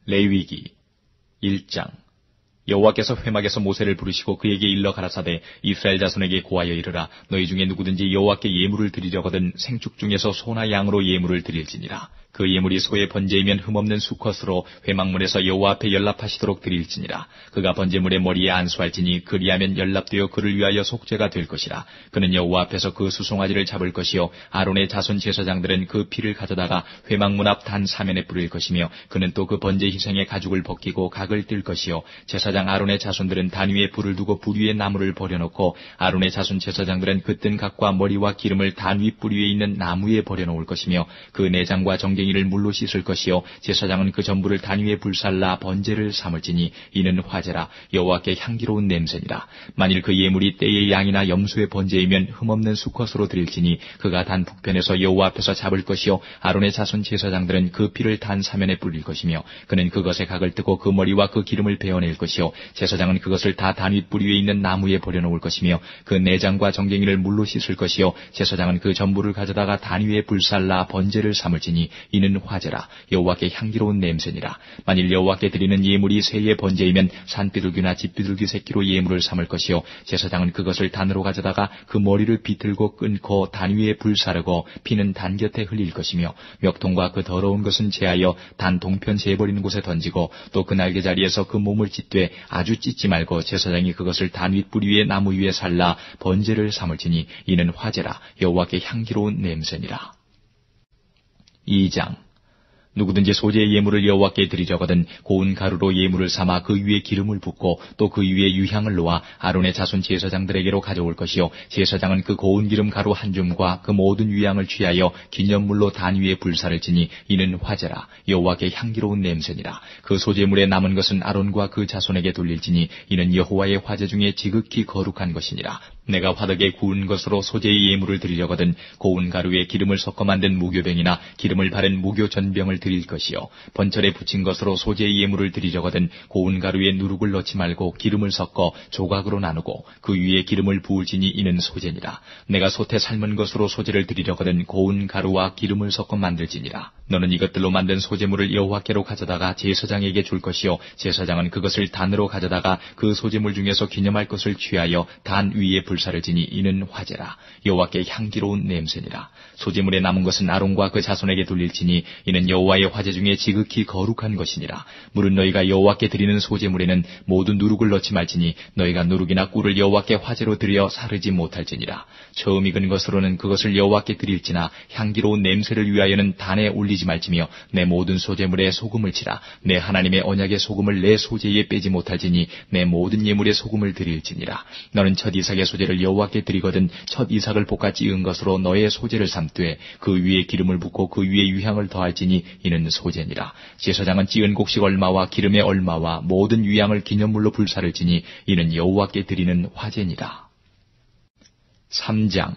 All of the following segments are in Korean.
레위기 1장. 여호와께서 회막에서 모세를 부르시고 그에게 일러 가라사대 이스라엘 자손에게 고하여 이르라. 너희 중에 누구든지 여호와께 예물을 드리려거든 생축 중에서 소나 양으로 예물을 드릴지니라. 그 예물이 소의 번제이면 흠없는 수컷으로 회막문에서 여호와 앞에 연납하시도록 드릴지니라. 그가 번제물의 머리에 안수할지니 그리하면 연납되어 그를 위하여 속죄가 될 것이라. 그는 여호와 앞에서 그 수송아지를 잡을 것이요 아론의 자손 제사장들은 그 피를 가져다가 회막문 앞 단 사면에 뿌릴 것이며 그는 또 그 번제 희생의 가죽을 벗기고 각을 뜰 것이요 제사장 아론의 자손들은 단 위에 불을 두고 불 위에 나무를 버려놓고 아론의 자손 제사장들은 그 뜬 각과 머리와 기름을 단 윗불 위에 있는 나무에 버려놓을 것이며 그 내장과 정갱이를 물로 씻을 것이요 제사장은 그 전부를 단 위에 불살라 번제를 삼을지니 이는 화제라. 여호와께 향기로운 냄새니라. 만일 그 예물이 떼의 양이나 염소의 번제이면 흠없는 수컷으로 드릴지니 그가 단 북편에서 여호와 앞에서 잡을 것이요 아론의 자손 제사장들은 그 피를 단 사면에 뿌릴 것이며 그는 그것의 각을 뜨고 그 머리와 그 기름을 베어낼 것이요 제사장은 그것을 다 단 윗불 위에 있는 나무에 버려놓을 것이며 그 내장과 정갱이를 물로 씻을 것이요 제사장은 그 전부를 가져다가 단 위에 불살라 번제를 삼을지니 이는 화제라. 여호와께 향기로운 냄새니라. 만일 여호와께 드리는 예물이 새의 번제이면 산비둘기나 집비둘기 새끼로 예물을 삼을 것이요 제사장은 그것을 단으로 가져다가 그 머리를 비틀고 끊고 단 위에 불사르고 피는 단 곁에 흘릴 것이며 멱통과 그 더러운 것은 제하여 단 동편 재버리는 곳에 던지고 또 그 날개 자리에서 그 몸을 찢되 아주 찢지 말고 제사장이 그것을 단 윗불 위에 나무 위에 살라 번제를 삼을지니 이는 화제라. 여호와께 향기로운 냄새니라. 2장. 누구든지 소재의 예물을 여호와께 드리려거든 고운 가루로 예물을 삼아 그 위에 기름을 붓고 또 그 위에 유향을 놓아 아론의 자손 제사장들에게로 가져올 것이요 제사장은 그 고운 기름 가루 한 줌과 그 모든 유향을 취하여 기념물로 단 위에 불사를 지니 이는 화제라. 여호와께 향기로운 냄새니라. 그 소재물에 남은 것은 아론과 그 자손에게 돌릴지니 이는 여호와의 화제 중에 지극히 거룩한 것이니라. 내가 화덕에 구운 것으로 소재의 예물을 드리려거든 고운 가루에 기름을 섞어 만든 무교병이나 기름을 바른 무교 전병을 드릴 것이요 번철에 붙인 것으로 소재의 예물을 드리려거든 고운 가루에 누룩을 넣지 말고 기름을 섞어 조각으로 나누고 그 위에 기름을 부을지니 이는 소재니라. 내가 솥에 삶은 것으로 소재를 드리려거든 고운 가루와 기름을 섞어 만들지니라. 너는 이것들로 만든 소재물을 여호와께로 가져다가 제사장에게 줄 것이요 제사장은 그것을 단으로 가져다가 그 소재물 중에서 기념할 것을 취하여 단 위에 불사를 지니 이는 화제라. 여호와께 향기로운 냄새니라. 소재물에 남은 것은 아론과 그 자손에게 돌릴지니 이는 여호와의 화제 중에 지극히 거룩한 것이니라. 물은 너희가 여호와께 드리는 소재물에는 모두 누룩을 넣지 말지니 너희가 누룩이나 꿀을 여호와께 화제로 드려 사르지 못할지니라. 처음 익은 것으로는 그것을 여호와께 드릴지나 향기로운 냄새를 위하여는 단에 올리지 말지며 내 모든 소재물에 소금을 치라. 내 하나님의 언약의 소금을 내 소재에 빼지 못할지니 내 모든 예물에 소금을 드릴지니라. 너는 첫 이삭의 소재를 여호와께 드리거든 첫 이삭을 볶아 찌은 것으로 너의 소재를 삼되 그 위에 기름을 붓고 그 위에 유향을 더할지니 이는 소재니라. 제사장은 찌은 곡식 얼마와 기름의 얼마와 모든 유향을 기념물로 불사를 지니 이는 여호와께 드리는 화제니라. 3장.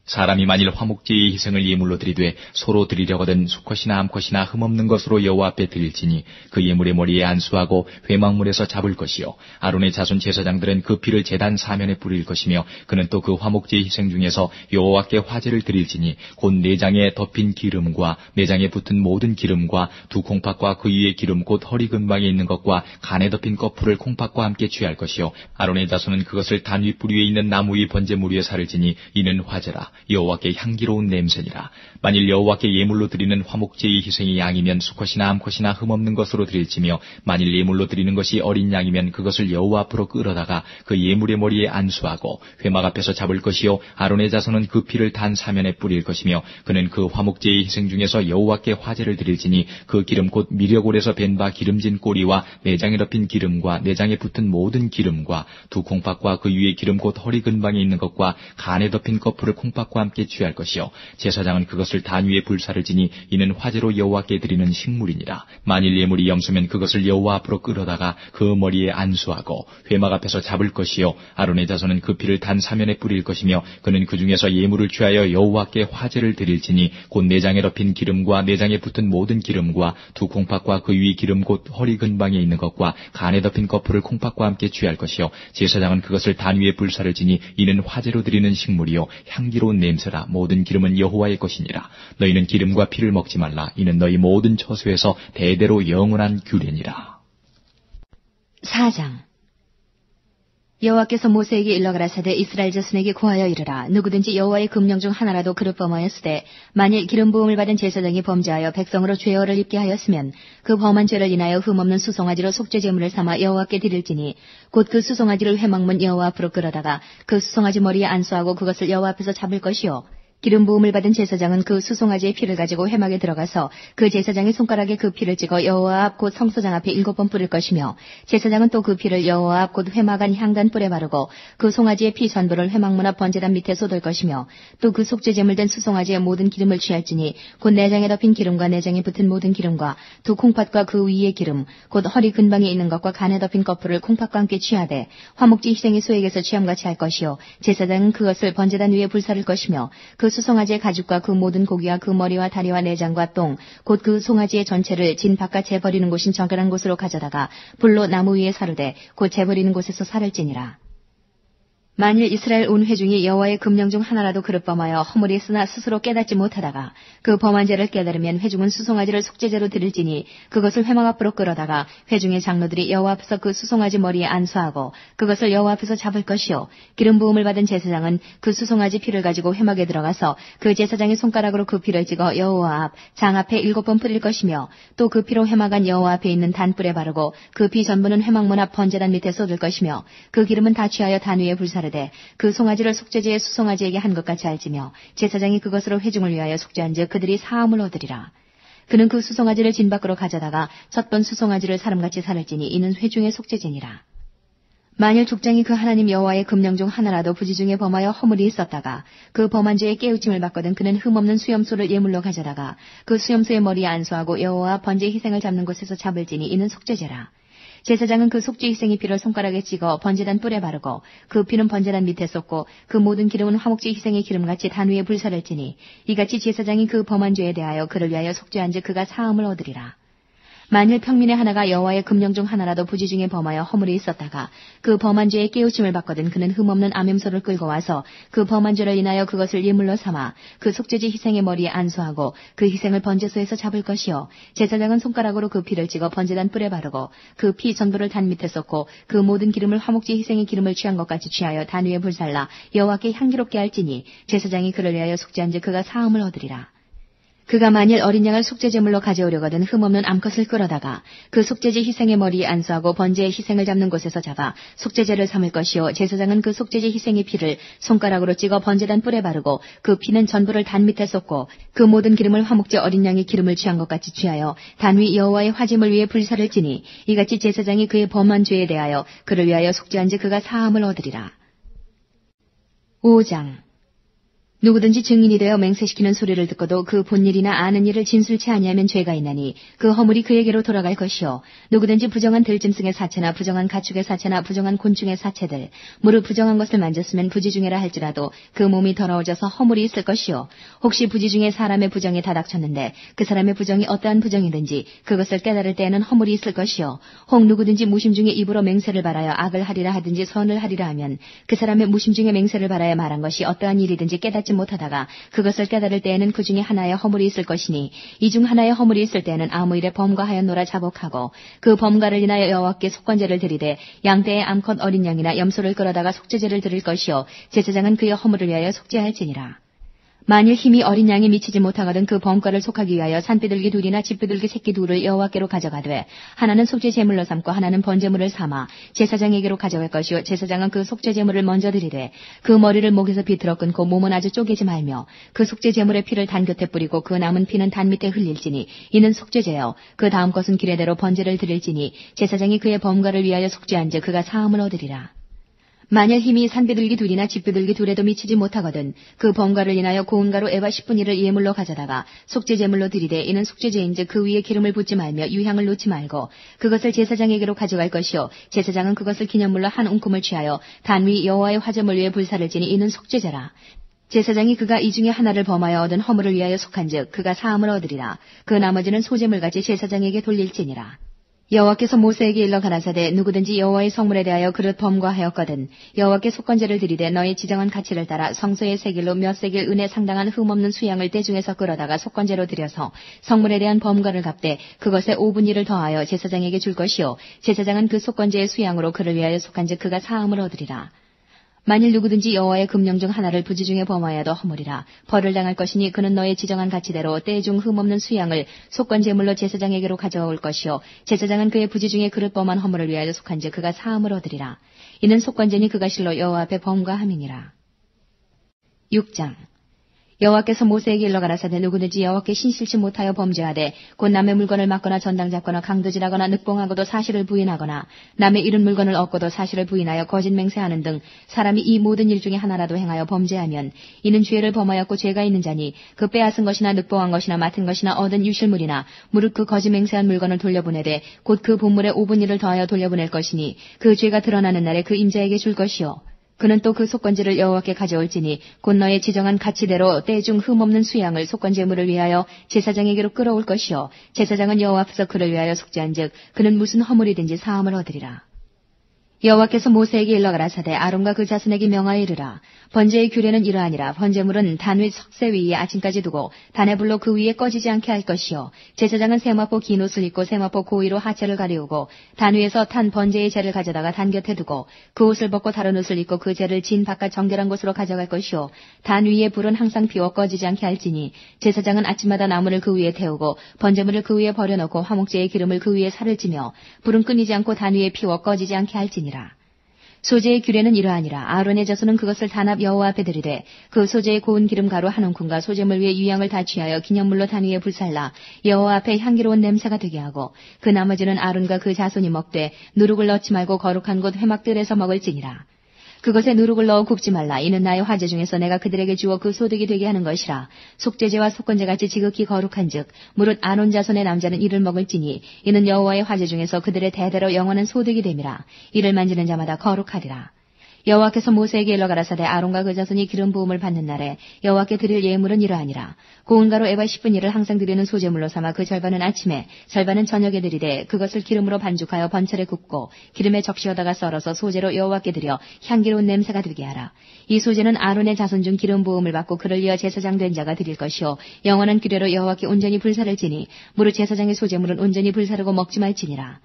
사람이 만일 화목제의 희생을 예물로 드리되 소로 드리려거든 수컷이나 암컷이나 흠없는 것으로 여호와 앞에 드릴지니 그 예물의 머리에 안수하고 회막문에서 잡을 것이요 아론의 자손 제사장들은 그 피를 제단 사면에 뿌릴 것이며 그는 또 그 화목제의 희생 중에서 여호와께 화제를 드릴지니 곧 내장에 덮인 기름과 내장에 붙은 모든 기름과 두 콩팥과 그 위에 기름 곧 허리 근방에 있는 것과 간에 덮인 거풀을 콩팥과 함께 취할 것이요 아론의 자손은 그것을 단 윗불 위에 있는 나무 위 번제물 위에 사를지니 이는 화제라. 여호와께 향기로운 냄새니라. 만일 여호와께 예물로 드리는 화목제의 희생이 양이면 수컷이나 암컷이나 흠없는 것으로 드릴지며 만일 예물로 드리는 것이 어린 양이면 그것을 여호와 앞으로 끌어다가 그 예물의 머리에 안수하고 회막 앞에서 잡을 것이요 아론의 자손은 그 피를 단 사면에 뿌릴 것이며 그는 그 화목제의 희생 중에서 여호와께 화제를 드릴지니 그 기름 곧 미려골에서 벤 바 기름진 꼬리와 내장에 덮인 기름과 내장에 붙은 모든 기름과 두 콩팥과 그 위에 기름 곧 허리 근방에 있는 것과 간에 덮인 거풀을 콩팥과 함께 취할 것이요 제사장은 그것을 단 위에 불사를 지니 이는 화제로 여호와께 드리는 식물이니라. 만일 예물이 염소면 그것을 여호와 앞으로 끌어다가 그 머리에 안수하고 회막 앞에서 잡을 것이요 아론의 자손은 그 피를 단 사면에 뿌릴 것이며 그는 그 중에서 예물을 취하여 여호와께 화제를 드릴지니 곧 내장에 덮인 기름과 내장에 붙은 모든 기름과 두 콩팥과 그 위 기름 곧 허리 근방에 있는 것과 간에 덮인 거풀을 콩팥과 함께 취할 것이요 제사장은 그것을 단 위에 불사를 지니 이는 화제로 드리는 식물이요 향기로운 좋은 냄새라. 모든 기름은 여호와의 것이니라. 너희는 기름과 피를 먹지 말라. 이는 너희 모든 처소에서 대대로 영원한 규례니라. 4장. 여호와께서 모세에게 일러 가라사대 이스라엘 자손에게 고하여 이르라. 누구든지 여호와의 금령 중 하나라도 그릇 범하였으되 만일 기름 부음을 받은 제사장이 범죄하여 백성으로 죄어를 입게 하였으면 그 범한 죄를 인하여 흠없는 수송아지로 속죄 제물을 삼아 여호와께 드릴지니 곧 그 수송아지를 회막문 여호와 앞으로 끌어다가 그 수송아지 머리에 안수하고 그것을 여호와 앞에서 잡을 것이요 기름 부음을 받은 제사장은 그 수송아지의 피를 가지고 회막에 들어가서 그 제사장의 손가락에 그 피를 찍어 여호와 앞 곧 성소장 앞에 7번 뿌릴 것이며 제사장은 또 그 피를 여호와 앞 곧 회막 안 향단 뿔에 바르고 그 송아지의 피 전부를 회막문 앞 번제단 밑에 쏟을 것이며 또 그 속죄 제물된 수송아지의 모든 기름을 취할지니 곧 내장에 덮인 기름과 내장에 붙은 모든 기름과 두 콩팥과 그 위의 기름 곧 허리 근방에 있는 것과 간에 덮인 거풀을 콩팥과 함께 취하되 화목제 희생의 소액에서 취함같이 할 것이요 제사장은 그것을 번제단 위에 불사를 것이며 그 수송아지의 가죽과 그 모든 고기와 그 머리와 다리와 내장과 똥, 곧 그 송아지의 전체를 진 바깥에 버리는 곳인 정결한 곳으로 가져다가 불로 나무 위에 사르되 곧 재버리는 곳에서 살을 찌니라. 만일 이스라엘 온 회중이 여호와의 금령 중 하나라도 그릇 범하여 허물이 있으나 스스로 깨닫지 못하다가 그 범한 죄를 깨달으면 회중은 수송아지를 속죄제로 드릴지니 그것을 회막 앞으로 끌어다가 회중의 장로들이 여호와 앞에서 그 수송아지 머리에 안수하고 그것을 여호와 앞에서 잡을 것이요 기름 부음을 받은 제사장은 그 수송아지 피를 가지고 회막에 들어가서 그 제사장의 손가락으로 그 피를 찍어 여호와 앞 장 앞에 7번 뿌릴 것이며 또 그 피로 회막 안 여호와 앞에 있는 단뿔에 바르고 그 피 전부는 회막문 앞 번제단 밑에 쏟을 것이며 그 기름은 다 취하여 단 위에 불사르되 그 송아지를 속죄제의 수송아지에게 한 것 같이 알지며 제사장이 그것으로 회중을 위하여 속죄한즉 그들이 사함을 얻으리라. 그는 그 수송아지를 진 밖으로 가져다가 첫 번 수송아지를 사람같이 살을지니 이는 회중의 속죄제니라. 만일 족장이 그 하나님 여호와의 금령 중 하나라도 부지 중에 범하여 허물이 있었다가 그 범한 죄에 깨우침을 받거든 그는 흠없는 수염소를 예물로 가져다가 그 수염소의 머리에 안수하고 여호와 번제 희생을 잡는 곳에서 잡을지니 이는 속죄제라. 제사장은 그 속죄 희생의 피를 손가락에 찍어 번제단 뿔에 바르고 그 피는 번제단 밑에 쏟고 그 모든 기름은 화목제 희생의 기름같이 단 위에 불사를지니 이같이 제사장이 그 범한 죄에 대하여 그를 위하여 속죄한즉 그가 사함을 얻으리라. 만일 평민의 하나가 여호와의 금령 중 하나라도 부지 중에 범하여 허물이 있었다가 그 범한 죄에 깨우침을 받거든 그는 흠없는 암염소를 끌고 와서 그 범한 죄를 인하여 그것을 예물로 삼아 그 속죄제 희생의 머리에 안수하고 그 희생을 번제소에서 잡을 것이요 제사장은 손가락으로 그 피를 찍어 번제단 뿔에 바르고 그 피 전부를 단 밑에 쏟고 그 모든 기름을 화목제 희생의 기름을 취한 것 같이 취하여 단 위에 불살라 여호와께 향기롭게 할지니 제사장이 그를 위하여 속죄한즉 그가 사함을 얻으리라. 그가 만일 어린 양을 속죄제물로 가져오려거든 흠없는 암컷을 끌어다가 그 속죄제 희생의 머리에 안수하고 번제의 희생을 잡는 곳에서 잡아 속죄제를 삼을 것이요 제사장은 그 속죄제 희생의 피를 손가락으로 찍어 번제단 뿔에 바르고 그 피는 전부를 단 밑에 쏟고 그 모든 기름을 화목제 어린 양의 기름을 취한 것 같이 취하여 단 위 여호와의 화짐을 위해 불사를 지니 이같이 제사장이 그의 범한 죄에 대하여 그를 위하여 속죄한즉 그가 사함을 얻으리라. 5장. 누구든지 증인이 되어 맹세시키는 소리를 듣고도 그 본 일이나 아는 일을 진술치 아니하면 죄가 있나니 그 허물이 그에게로 돌아갈 것이요 누구든지 부정한 들짐승의 사체나 부정한 가축의 사체나 부정한 곤충의 사체들 무릇 부정한 것을 만졌으면 부지중해라 할지라도 그 몸이 더러워져서 허물이 있을 것이요 혹시 부지중해 사람의 부정이 다닥쳤는데 그 사람의 부정이 어떠한 부정이든지 그것을 깨달을 때에는 허물이 있을 것이요 혹 누구든지 무심 중에 입으로 맹세를 바라여 악을 하리라 하든지 선을 하리라 하면 그 사람의 무심 중에 맹세를 바라여 말한 것이 어떠한 일이든지 깨닫지 못하다가 그것을 깨달을 때에는 그 중에 하나의 허물이 있을 것이니 이 중 하나의 허물이 있을 때에는 아무 일에 범과하였노라 자복하고 그 범과를 인하여 여호와께 속건제를 드리되 양떼의 암컷 어린 양이나 염소를 끌어다가 속죄제를 드릴 것이요 제사장은 그의 허물을 위하여 속죄할지니라. 만일 힘이 어린 양이 미치지 못하거든 그 범과를 속하기 위하여 산비둘기 둘이나 집비둘기 새끼 둘을 여호와께로 가져가되 하나는 속죄 제물로 삼고 하나는 번제물을 삼아 제사장에게로 가져갈 것이요 제사장은 그 속죄 제물을 먼저 드리되 그 머리를 목에서 비틀어 끊고 몸은 아주 쪼개지 말며 그 속죄 제물의 피를 단 곁에 뿌리고 그 남은 피는 단 밑에 흘릴지니 이는 속죄제요 그 다음 것은 기례대로 번제를 드릴지니 제사장이 그의 범과를 위하여 속죄한즉 그가 사함을 얻으리라. 만일 힘이 산비둘기 둘이나 집비둘기 둘에도 미치지 못하거든 그 범과를 인하여 고운 가루 에바 10분위를 예물로 가져다가 속죄제물로 드리되 이는 속죄제인즉 그 위에 기름을 붓지 말며 유향을 놓지 말고 그것을 제사장에게로 가져갈 것이요 제사장은 그것을 기념물로 한 웅큼을 취하여 단 위 여호와의 화제물 위에 불사를 지니 이는 속죄제라. 제사장이 그가 이 중에 하나를 범하여 얻은 허물을 위하여 속한즉 그가 사함을 얻으리라. 그 나머지는 소제물같이 제사장에게 돌릴지니라. 여호와께서 모세에게 일러 가라사대 누구든지 여호와의 성물에 대하여 그릇 범과하였거든 여호와께 속건제를 드리되 너의 지정한 가치를 따라 성소의 세길로 몇 세길 은에 상당한 흠없는 수양을 떼중에서 끌어다가 속건제로 드려서 성물에 대한 범과를 갚되 그것에 5분 1을 더하여 제사장에게 줄 것이요 제사장은 그 속건제의 수양으로 그를 위하여 속한즉 그가 사함을 얻으리라. 만일 누구든지 여호와의 금령 중 하나를 부지 중에 범하여도 허물이라 벌을 당할 것이니 그는 너의 지정한 가치대로 때 중 흠없는 수양을 속건제물로 제사장에게로 가져올 것이요 제사장은 그의 부지 중에 그릇 범한 허물을 위하여 속한즉 그가 사함을 얻으리라. 이는 속건제니 그가 실로 여호와 앞에 범과함이니라. 6장 여호와께서 모세에게 일러 가라사대 누구든지 여호와께 신실치 못하여 범죄하되 곧 남의 물건을 막거나 전당 잡거나 강도질하거나 늑봉하고도 사실을 부인하거나 남의 잃은 물건을 얻고도 사실을 부인하여 거짓 맹세하는 등 사람이 이 모든 일 중에 하나라도 행하여 범죄하면 이는 죄를 범하였고 죄가 있는 자니 그 빼앗은 것이나 늑봉한 것이나 맡은 것이나 얻은 유실물이나 무릇 그 거짓 맹세한 물건을 돌려보내되 곧 그 본물에 5분 1을 더하여 돌려보낼 것이니 그 죄가 드러나는 날에 그 임자에게 줄 것이요 그는 또 그 속건제를 여호와께 가져올지니 곧 너의 지정한 가치대로 때 중 흠없는 수양을 속건제물을 위하여 제사장에게로 끌어올 것이요 제사장은 여호와 앞에서 그를 위하여 속죄한즉 그는 무슨 허물이든지 사함을 얻으리라. 여호와께서 모세에게 일러 가라사대 아론과 그 자손에게 명하여 이르라. 번제의 규례는 이러하니라. 번제물은 단 위 석쇠 위에 아침까지 두고 단의 불로 그 위에 꺼지지 않게 할 것이요 제사장은 세마포 긴 옷을 입고 세마포 고위로 하체를 가리우고 단 위에서 탄 번제의 재를 가져다가 단 곁에 두고 그 옷을 벗고 다른 옷을 입고 그 재를 진 바깥 정결한 곳으로 가져갈 것이요 단 위에 불은 항상 피워 꺼지지 않게 할지니 제사장은 아침마다 나무를 그 위에 태우고 번제물을 그 위에 버려놓고 화목제의 기름을 그 위에 살을 찌며 불은 끊이지 않고 단 위에 피워 꺼지지 않게 할지니라. 소제의 규례는 이러하니라. 아론의 자손은 그것을 단합 여호와 앞에 드리되 그 소제의 고운 기름 가루 한 움큼과 소제물 위에 유향을 다 취하여 기념물로 단 위에 불살라 여호와 앞에 향기로운 냄새가 되게 하고 그 나머지는 아론과 그 자손이 먹되 누룩을 넣지 말고 거룩한 곳 회막들에서 먹을지니라. 그것에 누룩을 넣어 굽지 말라. 이는 나의 화제 중에서 내가 그들에게 주어 그 소득이 되게 하는 것이라. 속죄제와 속건제같이 지극히 거룩한즉 무릇 아론 자손의 남자는 이를 먹을지니 이는 여호와의 화제 중에서 그들의 대대로 영원한 소득이 됨이라. 이를 만지는 자마다 거룩하리라. 여호와께서 모세에게 일러 가라사대 아론과 그 자손이 기름 부음을 받는 날에 여호와께 드릴 예물은 이러하니라. 고운 가루 에바 10분 1을 항상 드리는 소제물로 삼아 그 절반은 아침에 절반은 저녁에 드리되 그것을 기름으로 반죽하여 번철에 굽고 기름에 적시어다가 썰어서 소제로 여호와께 드려 향기로운 냄새가 되게 하라. 이 소제는 아론의 자손 중 기름 부음을 받고 그를 이어 제사장 된 자가 드릴 것이요 영원한 규례로 여호와께 온전히 불사를 지니 무릇 제사장의 소제물은 온전히 불사르고 먹지 말지니라.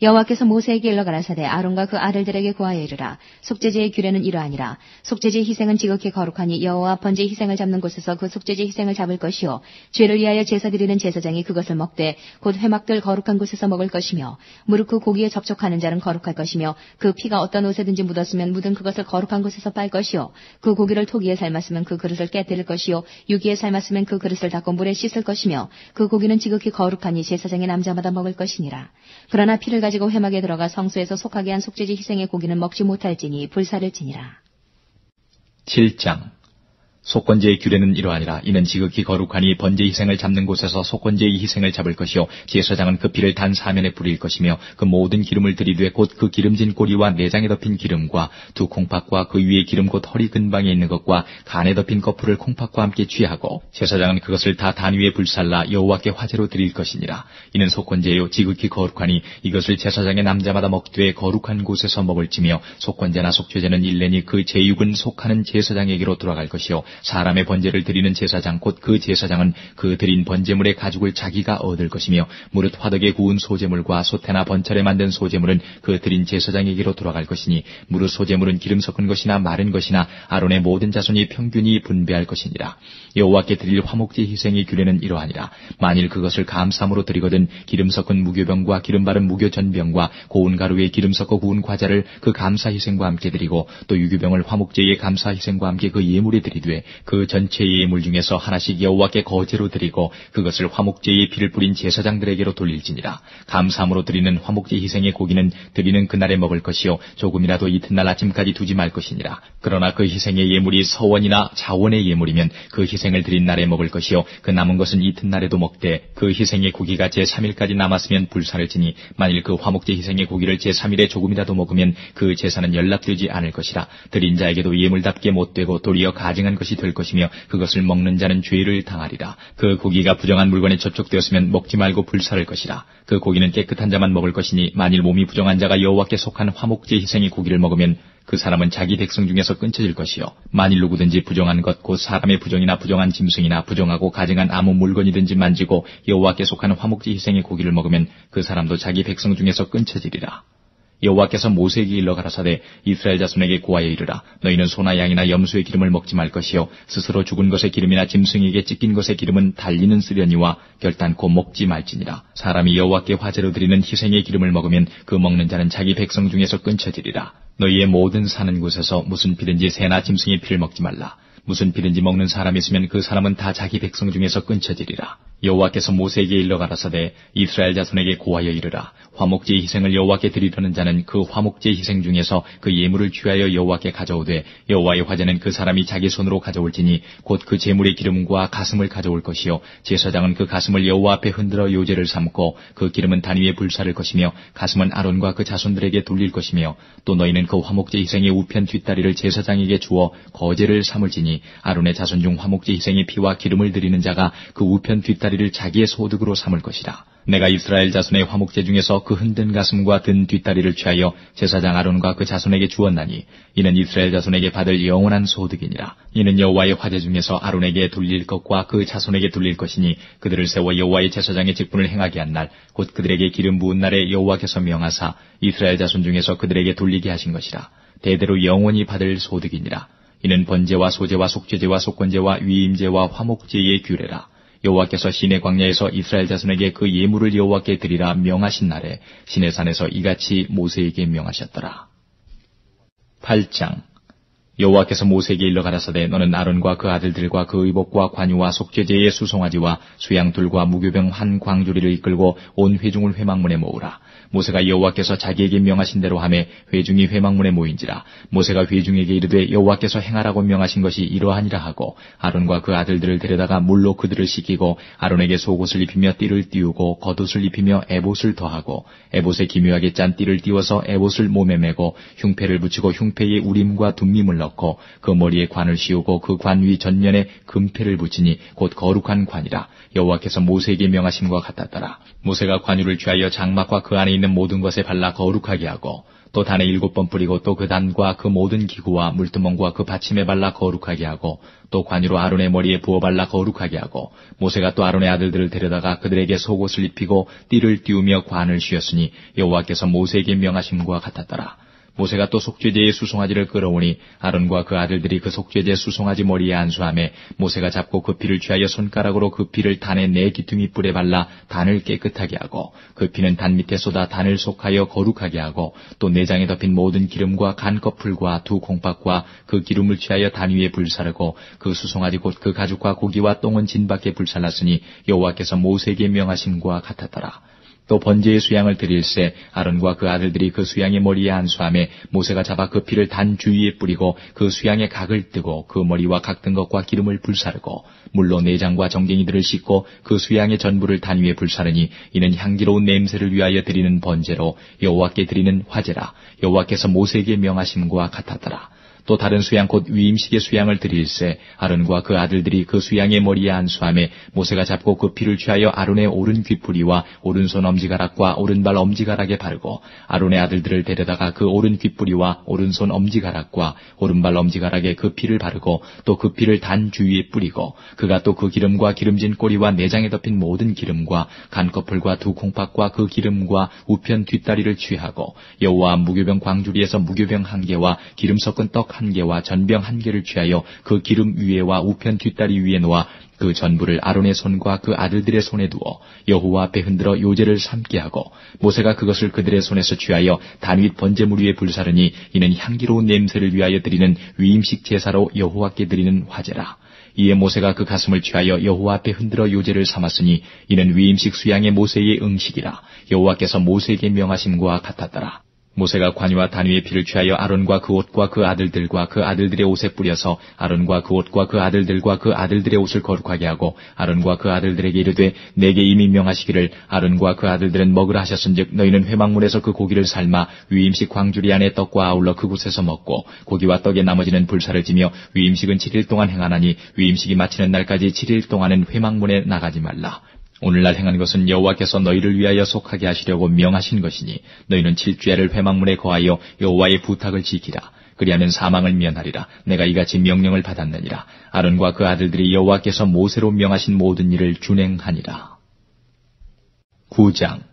여호와께서 모세에게 일러 가라사대 아론과 그 아들들에게 고하여 이르라. 속죄제의 규례는 이러하니라. 속죄제 희생은 지극히 거룩하니 여호와 번제 희생을 잡는 곳에서 그 속죄제 희생을 잡을 것이요 죄를 위하여 제사 드리는 제사장이 그것을 먹되 곧 회막들 거룩한 곳에서 먹을 것이며 무릇 그 고기에 접촉하는 자는 거룩할 것이며 그 피가 어떤 옷에든지 묻었으면 묻은 그것을 거룩한 곳에서 빨 것이요 그 고기를 토기에 삶았으면 그 그릇을 깨뜨릴 것이요 유기에 삶았으면 그 그릇을 닦고 물에 씻을 것이며 그 고기는 지극히 거룩하니 제사장의 남자마다 먹을 것이니라. 그러나 피를 가지고 회막에 들어가 성소에서 속하게 한 속죄제 희생의 고기는 먹지 못할지니 불사를지니라. 7장 속건제의 규례는 이러하니라. 이는 지극히 거룩하니 번제 희생을 잡는 곳에서 속건제의 희생을 잡을 것이요 제사장은 그 피를 단 사면에 뿌릴 것이며 그 모든 기름을 들이되 곧 그 기름진 꼬리와 내장에 덮인 기름과 두 콩팥과 그 위에 기름 곧 허리 근방에 있는 것과 간에 덮인 거풀을 콩팥과 함께 취하고 제사장은 그것을 다 단 위에 불살라 여호와께 화제로 드릴 것이니라. 이는 속건제요 지극히 거룩하니 이것을 제사장의 남자마다 먹되 거룩한 곳에서 먹을지며 속건제나 속죄제는 일례니 그 제육은 속하는 제사장에게로 돌아갈 것이요 사람의 번제를 드리는 제사장 곧 그 제사장은 그 드린 번제물의 가죽을 자기가 얻을 것이며 무릇 화덕에 구운 소제물과 소태나 번철에 만든 소제물은 그 드린 제사장에게로 돌아갈 것이니 무릇 소제물은 기름 섞은 것이나 마른 것이나 아론의 모든 자손이 평균히 분배할 것이니라. 여호와께 드릴 화목제 희생의 규례는 이러하니라. 만일 그것을 감사함으로 드리거든 기름 섞은 무교병과 기름 바른 무교전병과 고운 가루에 기름 섞어 구운 과자를 그 감사 희생과 함께 드리고 또 유교병을 화목제의 감사 희생과 함께 그 예물에 드리되 그 전체 예물 중에서 하나씩 여호와께 거제로 드리고 그것을 화목제의 피를 뿌린 제사장들에게로 돌릴지니라. 감사함으로 드리는 화목제 희생의 고기는 드리는 그날에 먹을 것이요 조금이라도 이튿날 아침까지 두지 말 것이니라. 그러나 그 희생의 예물이 서원이나 자원의 예물이면 그 희생을 드린 날에 먹을 것이요 그 남은 것은 이튿날에도 먹되 그 희생의 고기가 제3일까지 남았으면 불사를 지니 만일 그 화목제 희생의 고기를 제3일에 조금이라도 먹으면 그 제사는 연락되지 않을 것이라. 드린 자에게도 예물답게 못되고 도리어 가증한 것이 것이 될 것이며 그것을 먹는 자는 죄를 당하리라. 그 고기가 부정한 물건에 접촉되었으면 먹지 말고 불사를 것이라. 그 고기는 깨끗한 자만 먹을 것이니 만일 몸이 부정한 자가 여호와께 속한 화목제 희생의 고기를 먹으면 그 사람은 자기 백성 중에서 끊쳐질 것이요 만일 누구든지 부정한 것 곧 사람의 부정이나 부정한 짐승이나 부정하고 가증한 아무 물건이든지 만지고 여호와께 속한 화목제 희생의 고기를 먹으면 그 사람도 자기 백성 중에서 끊쳐지리라. 여호와께서 모세에게 일러 가라사대 이스라엘 자손에게 고하여 이르라. 너희는 소나 양이나 염소의 기름을 먹지 말 것이요 스스로 죽은 것의 기름이나 짐승에게 찢긴 것의 기름은 달리는 쓰려니와 결단코 먹지 말지니라. 사람이 여호와께 화제로 드리는 희생의 기름을 먹으면 그 먹는 자는 자기 백성 중에서 끊쳐지리라. 너희의 모든 사는 곳에서 무슨 피든지 새나 짐승의 피를 먹지 말라. 무슨 피든지 먹는 사람이 있으면 그 사람은 다 자기 백성 중에서 끊쳐지리라. 여호와께서 모세에게 일러 가라사대 이스라엘 자손에게 고하여 이르라. 화목제 희생을 여호와께 드리려는 자는 그 화목제 희생 중에서 그 예물을 취하여 여호와께 가져오되 여호와의 화제는 그 사람이 자기 손으로 가져올지니 곧 그 제물의 기름과 가슴을 가져올 것이요 제사장은 그 가슴을 여호와 앞에 흔들어 요제를 삼고 그 기름은 단 위에 불사를 것이며 가슴은 아론과 그 자손들에게 돌릴 것이며 또 너희는 그 화목제 희생의 우편 뒷다리를 제사장에게 주어 거제를 삼을지니 아론의 자손 중 화목제 희생의 피와 기름을 드리는 자가 그 우편 뒷다리를 자기의 소득으로 삼을 것이라. 내가 이스라엘 자손의 화목제 중에서 그 흔든 가슴과 든 뒷다리를 취하여 제사장 아론과 그 자손에게 주었나니 이는 이스라엘 자손에게 받을 영원한 소득이니라. 이는 여호와의 화제 중에서 아론에게 돌릴 것과 그 자손에게 돌릴 것이니 그들을 세워 여호와의 제사장의 직분을 행하게 한 날 곧 그들에게 기름 부은 날에 여호와께서 명하사 이스라엘 자손 중에서 그들에게 돌리게 하신 것이라. 대대로 영원히 받을 소득이니라. 이는 번제와 소제와 속죄제와 속건제와 위임제와 화목제의 규례라. 여호와께서 시내 광야에서 이스라엘 자손에게 그 예물을 여호와께 드리라 명하신 날에 시내산에서 이같이 모세에게 명하셨더라. 8장 여호와께서 모세에게 일러 가라사대 너는 아론과 그 아들들과 그 의복과 관유와 속죄제의 수송아지와 수양둘과 무교병 한 광주리를 이끌고 온 회중을 회막문에 모으라. 모세가 여호와께서 자기에게 명하신 대로 하매 회중이 회막문에 모인지라. 모세가 회중에게 이르되 여호와께서 행하라고 명하신 것이 이러하니라 하고 아론과 그 아들들을 데려다가 물로 그들을 씻기고 아론에게 속옷을 입히며 띠를 띄우고 겉옷을 입히며 에봇을 더하고 에봇에 기묘하게 짠 띠를 띄워서 에봇을 몸에 메고 흉패를 붙이고 흉패에 우림과 둠밈을 넣고 그 머리에 관을 씌우고 그 관 위 전면에 금패를 붙이니 곧 거룩한 관이라. 여호와께서 모세에게 명하심과 같았더라. 모세가 관유를 취하여 장막과 그 안에 있는 모든 것에 발라 거룩하게 하고 또 단에 7번 뿌리고 또 그 단과 그 모든 기구와 물두멍과 그 받침에 발라 거룩하게 하고 또 관유로 아론의 머리에 부어 발라 거룩하게 하고 모세가 또 아론의 아들들을 데려다가 그들에게 속옷을 입히고 띠를 띄우며 관을 씌웠으니 여호와께서 모세에게 명하심과 같았더라. 모세가 또 속죄제의 수송아지를 끌어오니 아론과 그 아들들이 그 속죄제 수송아지 머리에 안수하매 모세가 잡고 그 피를 취하여 손가락으로 그 피를 단의 4귀퉁이 뿔에 발라 단을 깨끗하게 하고 그 피는 단 밑에 쏟아 단을 속하여 거룩하게 하고 또 내장에 덮인 모든 기름과 간꺼풀과 두 콩팥과 그 기름을 취하여 단 위에 불사르고 그 수송아지 곧 그 가죽과 고기와 똥은 진 밖에 불살랐으니 여호와께서 모세에게 명하심과 같았더라. 또 번제의 수양을 드릴새 아론과 그 아들들이 그 수양의 머리에 안수하며 모세가 잡아 그 피를 단 주위에 뿌리고 그 수양의 각을 뜨고 그 머리와 각 든 것과 기름을 불사르고 물로 내장과 정갱이들을 씻고 그 수양의 전부를 단 위에 불사르니 이는 향기로운 냄새를 위하여 드리는 번제로 여호와께 드리는 화제라. 여호와께서 모세에게 명하심과 같았더라. 또 다른 수양 곧 위임식의 수양을 드릴새 아론과 그 아들들이 그 수양의 머리에 안수하며 모세가 잡고 그 피를 취하여 아론의 오른 귓뿌리와 오른손 엄지가락과 오른발 엄지가락에 바르고 아론의 아들들을 데려다가 그 오른 귓뿌리와 오른손 엄지가락과 오른발 엄지가락에 그 피를 바르고 또 그 피를 단 주위에 뿌리고 그가 또 그 기름과 기름진 꼬리와 내장에 덮인 모든 기름과 간꺼풀과 두 콩팥과 그 기름과 우편 뒷다리를 취하고 여호와 무교병 광주리에서 무교병 1개와 기름 섞은 떡 1개와 전병 1개를 취하여 그 기름 위에와 우편 뒷다리 위에 놓아 그 전부를 아론의 손과 그 아들들의 손에 두어 여호와 앞에 흔들어 요제를 삼게 하고 모세가 그것을 그들의 손에서 취하여 단 윗 번제물 위에 불사르니 이는 향기로운 냄새를 위하여 드리는 위임식 제사로 여호와께 드리는 화제라. 이에 모세가 그 가슴을 취하여 여호와 앞에 흔들어 요제를 삼았으니 이는 위임식 수양의 모세의 응식이라. 여호와께서 모세에게 명하심과 같았더라. 모세가 관유와 단위의 피를 취하여 아론과 그 옷과 그 아들들과 그 아들들의 옷에 뿌려서 아론과 그 옷과 그 아들들과 그 아들들의 옷을 거룩하게 하고 아론과 그 아들들에게 이르되 내게 이미 명하시기를 아론과 그 아들들은 먹으라 하셨은즉 너희는 회막문에서 그 고기를 삶아 위임식 광주리 안에 떡과 아울러 그곳에서 먹고 고기와 떡의 나머지는 불사를 지며 위임식은 7일 동안 행하나니 위임식이 마치는 날까지 7일 동안은 회막문에 나가지 말라. 오늘날 행한 것은 여호와께서 너희를 위하여 속하게 하시려고 명하신 것이니 너희는 7주야를 회막문에 거하여 여호와의 부탁을 지키라. 그리하면 사망을 면하리라. 내가 이같이 명령을 받았느니라. 아론과 그 아들들이 여호와께서 모세로 명하신 모든 일을 준행하니라. 9장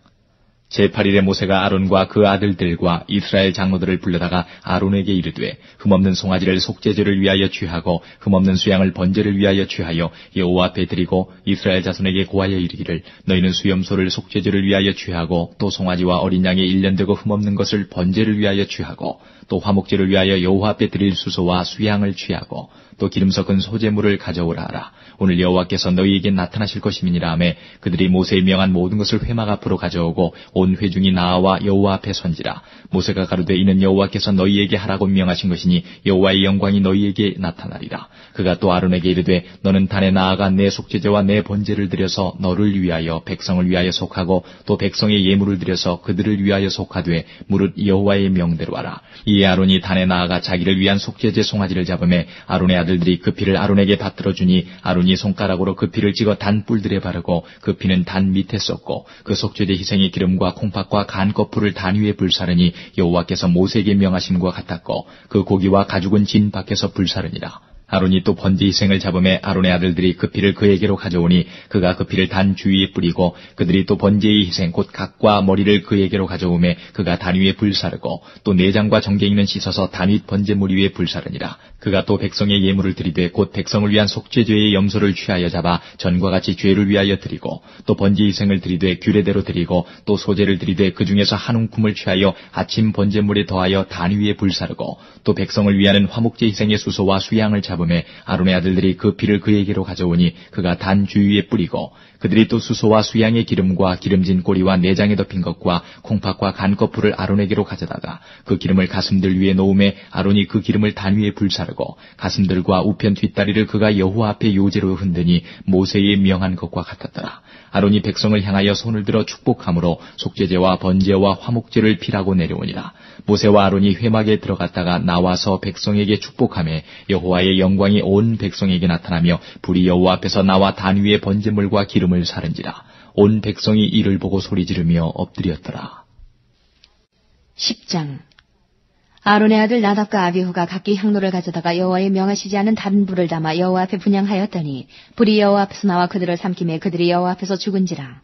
제8일에 모세가 아론과 그 아들들과 이스라엘 장로들을 불러다가 아론에게 이르되 흠없는 송아지를 속죄제를 위하여 취하고 흠없는 수양을 번제를 위하여 취하여 여호와 앞에 드리고 이스라엘 자손에게 고하여 이르기를 너희는 수염소를 속죄제를 위하여 취하고 또 송아지와 어린 양의 1년 되고 흠없는 것을 번제를 위하여 취하고 또 화목제를 위하여 여호와 앞에 드릴 수소와 수양을 취하고 또 기름 섞은 소제물을 가져오라 하라. 오늘 여호와께서 너희에게 나타나실 것임이니라 하매 그들이 모세의 명한 모든 것을 회막 앞으로 가져오고 온 회중이 나와 여호와 앞에 선지라. 모세가 가로되 이는 여호와께서 너희에게 하라고 명하신 것이니 여호와의 영광이 너희에게 나타나리라. 그가 또 아론에게 이르되 너는 단에 나아가 내 속죄제와 내 번제를 드려서 너를 위하여 백성을 위하여 속하고 또 백성의 예물을 드려서 그들을 위하여 속하되 무릇 여호와의 명대로 하라. 이에 아론이 단에 나아가 자기를 위한 속죄제 송아지를 잡음에 아론의 아들들이 그 피를 아론에게 받들어 주니 아론이 손가락으로 그 피를 찍어 단 뿔들에 바르고 그 피는 단 밑에 쏟고 그 속죄제 희생의 기름과 콩팥과 간 거풀을 단 위에 불사르니 여호와께서 모세에게 명하신 것 같았고 그 고기와 가죽은 진 밖에서 불사르니라. 아론이 또 번제 희생을 잡음에 아론의 아들들이 그 피를 그에게로 가져오니 그가 그 피를 단 주위에 뿌리고 그들이 또 번제의 희생 곧 각과 머리를 그에게로 가져오매 그가 단 위에 불사르고 또 내장과 정갱이는 씻어서 단 윗 번제물 위에 불사르니라. 그가 또 백성의 예물을 드리되 곧 백성을 위한 속죄죄의 염소를 취하여 잡아 전과 같이 죄를 위하여 드리고 또 번제 희생을 드리되 규례대로 드리고 또 소제를 드리되 그 중에서 한 움큼을 취하여 아침 번제물에 더하여 단 위에 불사르고 또 백성을 위하는 화목제 희생의 수소와 수양을 잡음에 아론의 아들들이 그 피를 그에게로 가져오니 그가 단 주위에 뿌리고 그들이 또 수소와 수양의 기름과 기름진 꼬리와 내장에 덮인 것과 콩팥과 간거풀을 아론에게로 가져다가 그 기름을 가슴들 위에 놓음에 아론이 그 기름을 단 위에 불사르고 가슴들과 우편 뒷다리를 그가 여호와 앞에 요제로 흔드니 모세의 명한 것과 같았더라. 아론이 백성을 향하여 손을 들어 축복함으로 속죄제와 번제와 화목제를 피라고 내려오니라. 모세와 아론이 회막에 들어갔다가 나와서 백성에게 축복하며 여호와의 영광이 온 백성에게 나타나며 불이 여호와 앞에서 나와 단 위에 번제물과 기름을 사른지라. 온 백성이 이를 보고 소리지르며 엎드렸더라. 10장 아론의 아들 나답과 아비후가 각기 향로를 가져다가 여호와의 명하시지 않은 다른 불을 담아 여호와 앞에 분향하였더니 불이 여호와 앞에서 나와 그들을 삼키매 그들이 여호와 앞에서 죽은지라.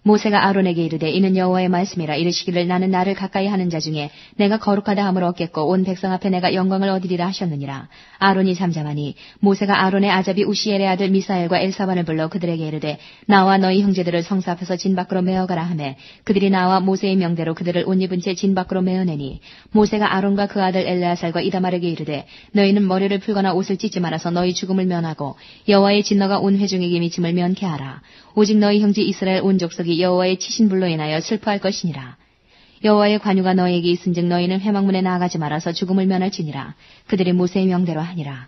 모세가 아론에게 이르되 이는 여호와의 말씀이라. 이르시기를 나는 나를 가까이 하는 자 중에 내가 거룩하다 함을 얻겠고 온 백성 앞에 내가 영광을 얻으리라 하셨느니라. 아론이 잠잠하니 모세가 아론의 아잡이 우시엘의 아들 미사엘과 엘사반을 불러 그들에게 이르되 나와 너희 형제들을 성사 앞에서 진 밖으로 메어가라 하매 그들이 나와 모세의 명대로 그들을 옷 입은 채 진 밖으로 메어내니 모세가 아론과 그 아들 엘레아살과 이다말에게 이르되 너희는 머리를 풀거나 옷을 찢지 말아서 너희 죽음을 면하고 여호와의 진노가 온 회중에게 미침을 면케 하라. 오직 너희 형제 이스라엘 온 족속이 여호와의 치신 불로 인하여 슬퍼할 것이니라. 여호와의 관유가 너희에게 있은즉 너희는 회막문에 나아가지 말아서 죽음을 면할지니라. 그들이 모세의 명대로 하니라.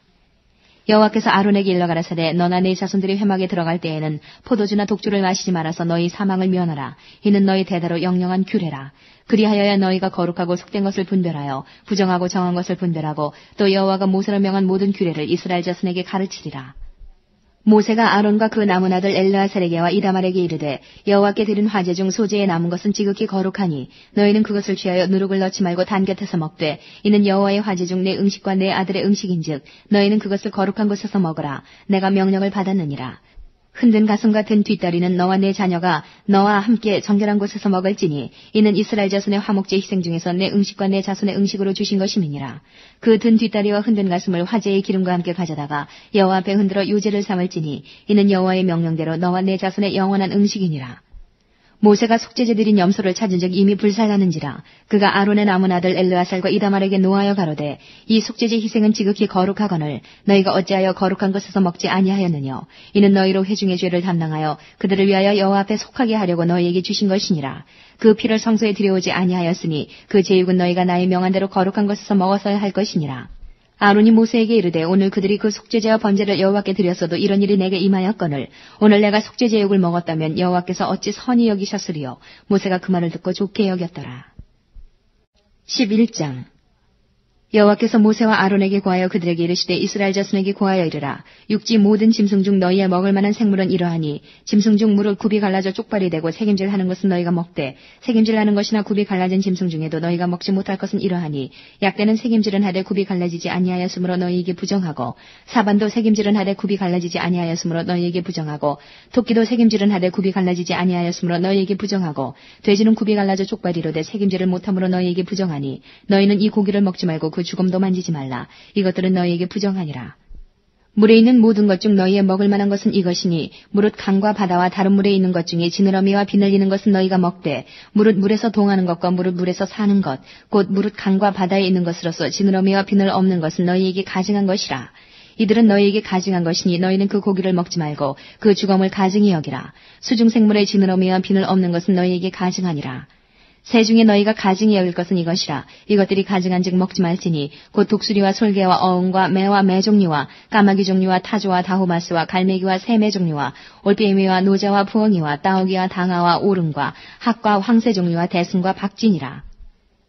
여호와께서 아론에게 일러 가라사대 너나 네 자손들이 회막에 들어갈 때에는 포도주나 독주를 마시지 말아서 너희 사망을 면하라. 이는 너희 대대로 영영한 규례라. 그리하여야 너희가 거룩하고 속된 것을 분별하여 부정하고 정한 것을 분별하고 또 여호와가 모세로 명한 모든 규례를 이스라엘 자손에게 가르치리라. 모세가 아론과 그 남은 아들 엘르아살에게와 이다말에게 이르되 여호와께 드린 화제 중 소제에 남은 것은 지극히 거룩하니 너희는 그것을 취하여 누룩을 넣지 말고 단 곁에서 먹되 이는 여호와의 화제 중 내 음식과 내 아들의 음식인즉 너희는 그것을 거룩한 곳에서 먹으라. 내가 명령을 받았느니라. 흔든 가슴 같은 뒷다리는 너와 내 자녀가 너와 함께 정결한 곳에서 먹을지니 이는 이스라엘 자손의 화목제 희생 중에서 내 음식과 내 자손의 음식으로 주신 것임이니라. 그 든 뒷다리와 흔든 가슴을 화제의 기름과 함께 가져다가 여호와 앞에 흔들어 유제를 삼을지니 이는 여호와의 명령대로 너와 내 자손의 영원한 음식이니라. 모세가 속죄제 드린 염소를 찾은 적 이미 불살랐는지라 그가 아론의 남은 아들 엘르아살과 이다말에게 노하여 가로되 이 속죄제 희생은 지극히 거룩하거늘 너희가 어찌하여 거룩한 것에서 먹지 아니하였느냐 이는 너희로 회중의 죄를 담당하여 그들을 위하여 여호와 앞에 속하게 하려고 너희에게 주신 것이니라. 그 피를 성소에 들여오지 아니하였으니 그 제육은 너희가 나의 명한 대로 거룩한 것에서 먹었어야 할 것이니라. 아론이 모세에게 이르되 오늘 그들이 그 속죄제와 번제를 여호와께 드렸어도 이런 일이 내게 임하였거늘 오늘 내가 속죄제육을 먹었다면 여호와께서 어찌 선히 여기셨으리요. 모세가 그 말을 듣고 좋게 여겼더라. 11장 여호와께서 모세와 아론에게 고하여 그들에게 이르시되 이스라엘 자손에게 고하여 이르라. 육지 모든 짐승 중 너희의 먹을 만한 생물은 이러하니 짐승 중 무릇 굽이 갈라져 쪽발이 되고 색임질하는 것은 너희가 먹되 색임질하는 것이나 굽이 갈라진 짐승 중에도 너희가 먹지 못할 것은 이러하니 약대는 색임질은 하되 굽이 갈라지지 아니하였으므로 너희에게 부정하고 사반도 색임질은 하되 굽이 갈라지지 아니하였으므로 너희에게 부정하고 토끼도 색임질은 하되 굽이 갈라지지 아니하였으므로 너희에게 부정하고 돼지는 굽이 갈라져 쪽발이로되 색임질을 못함으로 너희에게 부정하니 너희는 이 고기를 먹지 말고 그 죽음도 만지지 말라. 이것들은 너희에게 부정하니라. 물에 있는 모든 것 중 너희의 먹을 만한 것은 이것이니 무릇 강과 바다와 다른 물에 있는 것 중에 지느러미와 비늘리는 것은 너희가 먹되 무릇 물에서 동하는 것과 무릇 물에서 사는 것 곧 무릇 강과 바다에 있는 것으로서 지느러미와 비늘 없는 것은 너희에게 가증한 것이라. 이들은 너희에게 가증한 것이니 너희는 그 고기를 먹지 말고 그 죽음을 가증히 여기라. 수중생물의 지느러미와 비늘 없는 것은 너희에게 가증하니라. 새 중에 너희가 가증히 여길 것은 이것이라. 이것들이 가증한즉 먹지 말지니 곧 독수리와 솔개와 어흥과 매와 매 종류와 까마귀 종류와 타조와 다호마스와 갈매기와 새매 종류와 올빼미와 노자와 부엉이와 따오기와 당아와 오름과 학과 황새 종류와 대승과 박진이라.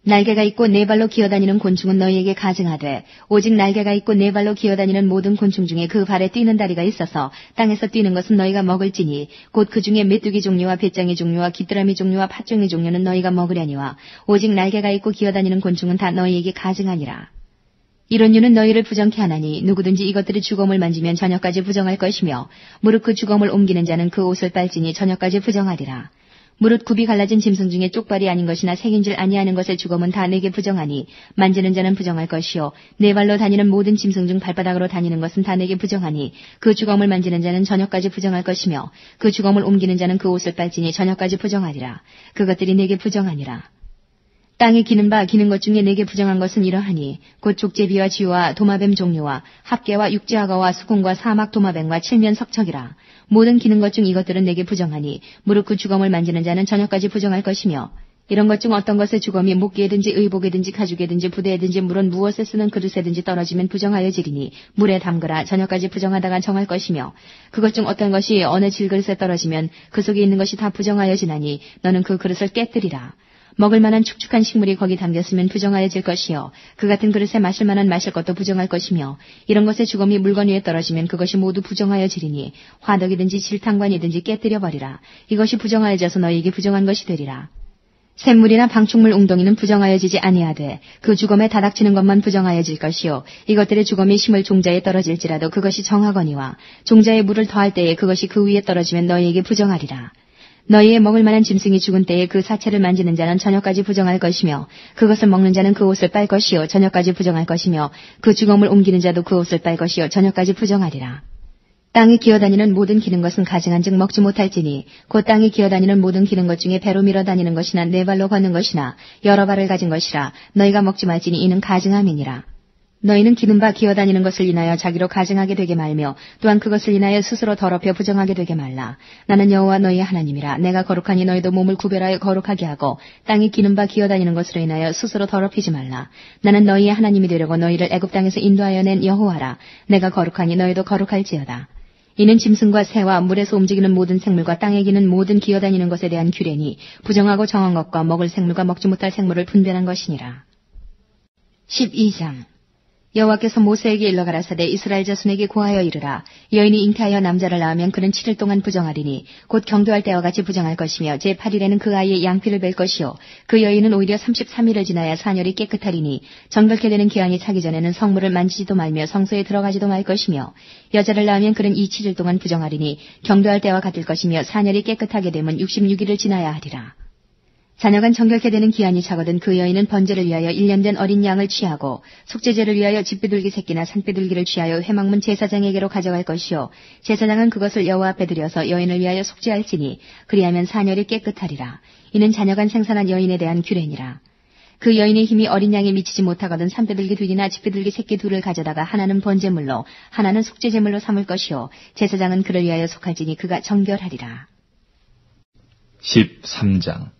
날개가 있고 네 발로 기어다니는 곤충은 너희에게 가증하되 오직 날개가 있고 네 발로 기어다니는 모든 곤충 중에 그 발에 뛰는 다리가 있어서 땅에서 뛰는 것은 너희가 먹을지니 곧 그 중에 메뚜기 종류와 배짱이 종류와 귀뚜라미 종류와 팥종이 종류는 너희가 먹으려니와 오직 날개가 있고 기어다니는 곤충은 다 너희에게 가증하니라. 이런 유는 너희를 부정케 하나니 누구든지 이것들이 죽음을 만지면 저녁까지 부정할 것이며 무릇 그 죽음을 옮기는 자는 그 옷을 빨지니 저녁까지 부정하리라. 무릇 굽이 갈라진 짐승 중에 쪽발이 아닌 것이나 색인줄 아니하는 것의 죽음은 다 내게 부정하니 만지는 자는 부정할 것이요 네 발로 다니는 모든 짐승 중 발바닥으로 다니는 것은 다 내게 부정하니 그 죽음을 만지는 자는 저녁까지 부정할 것이며 그 죽음을 옮기는 자는 그 옷을 빨지니 저녁까지 부정하리라. 그것들이 내게 부정하니라. 땅에 기는 바 기는 것 중에 내게 부정한 것은 이러하니 곧 족제비와 쥐와 도마뱀 종류와 합개와 육지악어와 수공과 사막 도마뱀과 칠면 석척이라. 모든 기는 것 중 이것들은 내게 부정하니 무릇 그 죽음을 만지는 자는 저녁까지 부정할 것이며 이런 것 중 어떤 것의 죽음이 목기에든지 의복에든지 가죽에든지 부대에든지 물은 무엇에 쓰는 그릇에든지 떨어지면 부정하여지리니 물에 담그라. 저녁까지 부정하다가 정할 것이며 그것 중 어떤 것이 어느 질그릇에 떨어지면 그 속에 있는 것이 다 부정하여지나니 너는 그 그릇을 깨뜨리라. 먹을 만한 축축한 식물이 거기 담겼으면 부정하여질 것이요 그 같은 그릇에 마실 만한 마실 것도 부정할 것이며 이런 것의 죽음이 물건 위에 떨어지면 그것이 모두 부정하여지리니 화덕이든지 질탕관이든지 깨뜨려 버리라. 이것이 부정하여져서 너희에게 부정한 것이 되리라. 샘물이나 방충물 웅덩이는 부정하여지지 아니하되 그 죽음에 다닥치는 것만 부정하여질 것이요 이것들의 죽음이 심을 종자에 떨어질지라도 그것이 정하거니와 종자에 물을 더할 때에 그것이 그 위에 떨어지면 너희에게 부정하리라. 너희의 먹을 만한 짐승이 죽은 때에 그 사체를 만지는 자는 저녁까지 부정할 것이며 그것을 먹는 자는 그 옷을 빨 것이요 저녁까지 부정할 것이며 그 죽음을 옮기는 자도 그 옷을 빨 것이요 저녁까지 부정하리라. 땅에 기어다니는 모든 기는 것은 가증한즉 먹지 못할지니 곧 땅에 기어다니는 모든 기는 것 중에 배로 밀어 다니는 것이나 네 발로 걷는 것이나 여러 발을 가진 것이라. 너희가 먹지 말지니 이는 가증함이니라. 너희는 기는 바 기어다니는 것을 인하여 자기로 가증하게 되게 말며 또한 그것을 인하여 스스로 더럽혀 부정하게 되게 말라. 나는 여호와 너희의 하나님이라. 내가 거룩하니 너희도 몸을 구별하여 거룩하게 하고 땅에 기는 바 기어다니는 것으로 인하여 스스로 더럽히지 말라. 나는 너희의 하나님이 되려고 너희를 애굽 땅에서 인도하여 낸 여호와라. 내가 거룩하니 너희도 거룩할지어다. 이는 짐승과 새와 물에서 움직이는 모든 생물과 땅에 기는 모든 기어다니는 것에 대한 규례니 부정하고 정한 것과 먹을 생물과 먹지 못할 생물을 분별한 것이니라. 12장 여호와께서 모세에게 일러 가라사대 이스라엘 자손에게 고하여 이르라. 여인이 잉태하여 남자를 낳으면 그는 7일 동안 부정하리니 곧 경도할 때와 같이 부정할 것이며 제8일에는 그 아이의 양피를 뵐 것이요 그 여인은 오히려 33일을 지나야 사녀리 깨끗하리니 정결케 되는 기한이 차기 전에는 성물을 만지지도 말며 성소에 들어가지도 말 것이며 여자를 낳으면 그는 이 7일 동안 부정하리니 경도할 때와 같을 것이며 사녀리 깨끗하게 되면 66일을 지나야 하리라. 자녀간 정결케 되는 기한이 차거든 그 여인은 번제를 위하여 1년 된 어린 양을 취하고 속죄제를 위하여 집비둘기 새끼나 산비둘기를 취하여 회막문 제사장에게로 가져갈 것이요 제사장은 그것을 여호와 앞에 드려서 여인을 위하여 속죄할지니 그리하면 사녀리 깨끗하리라. 이는 자녀간 생산한 여인에 대한 규례니라. 그 여인의 힘이 어린 양에 미치지 못하거든 산비둘기 둘이나 집비둘기 새끼 둘을 가져다가 하나는 번제물로 하나는 속죄제물로 삼을 것이요 제사장은 그를 위하여 속할지니 그가 정결하리라. 13장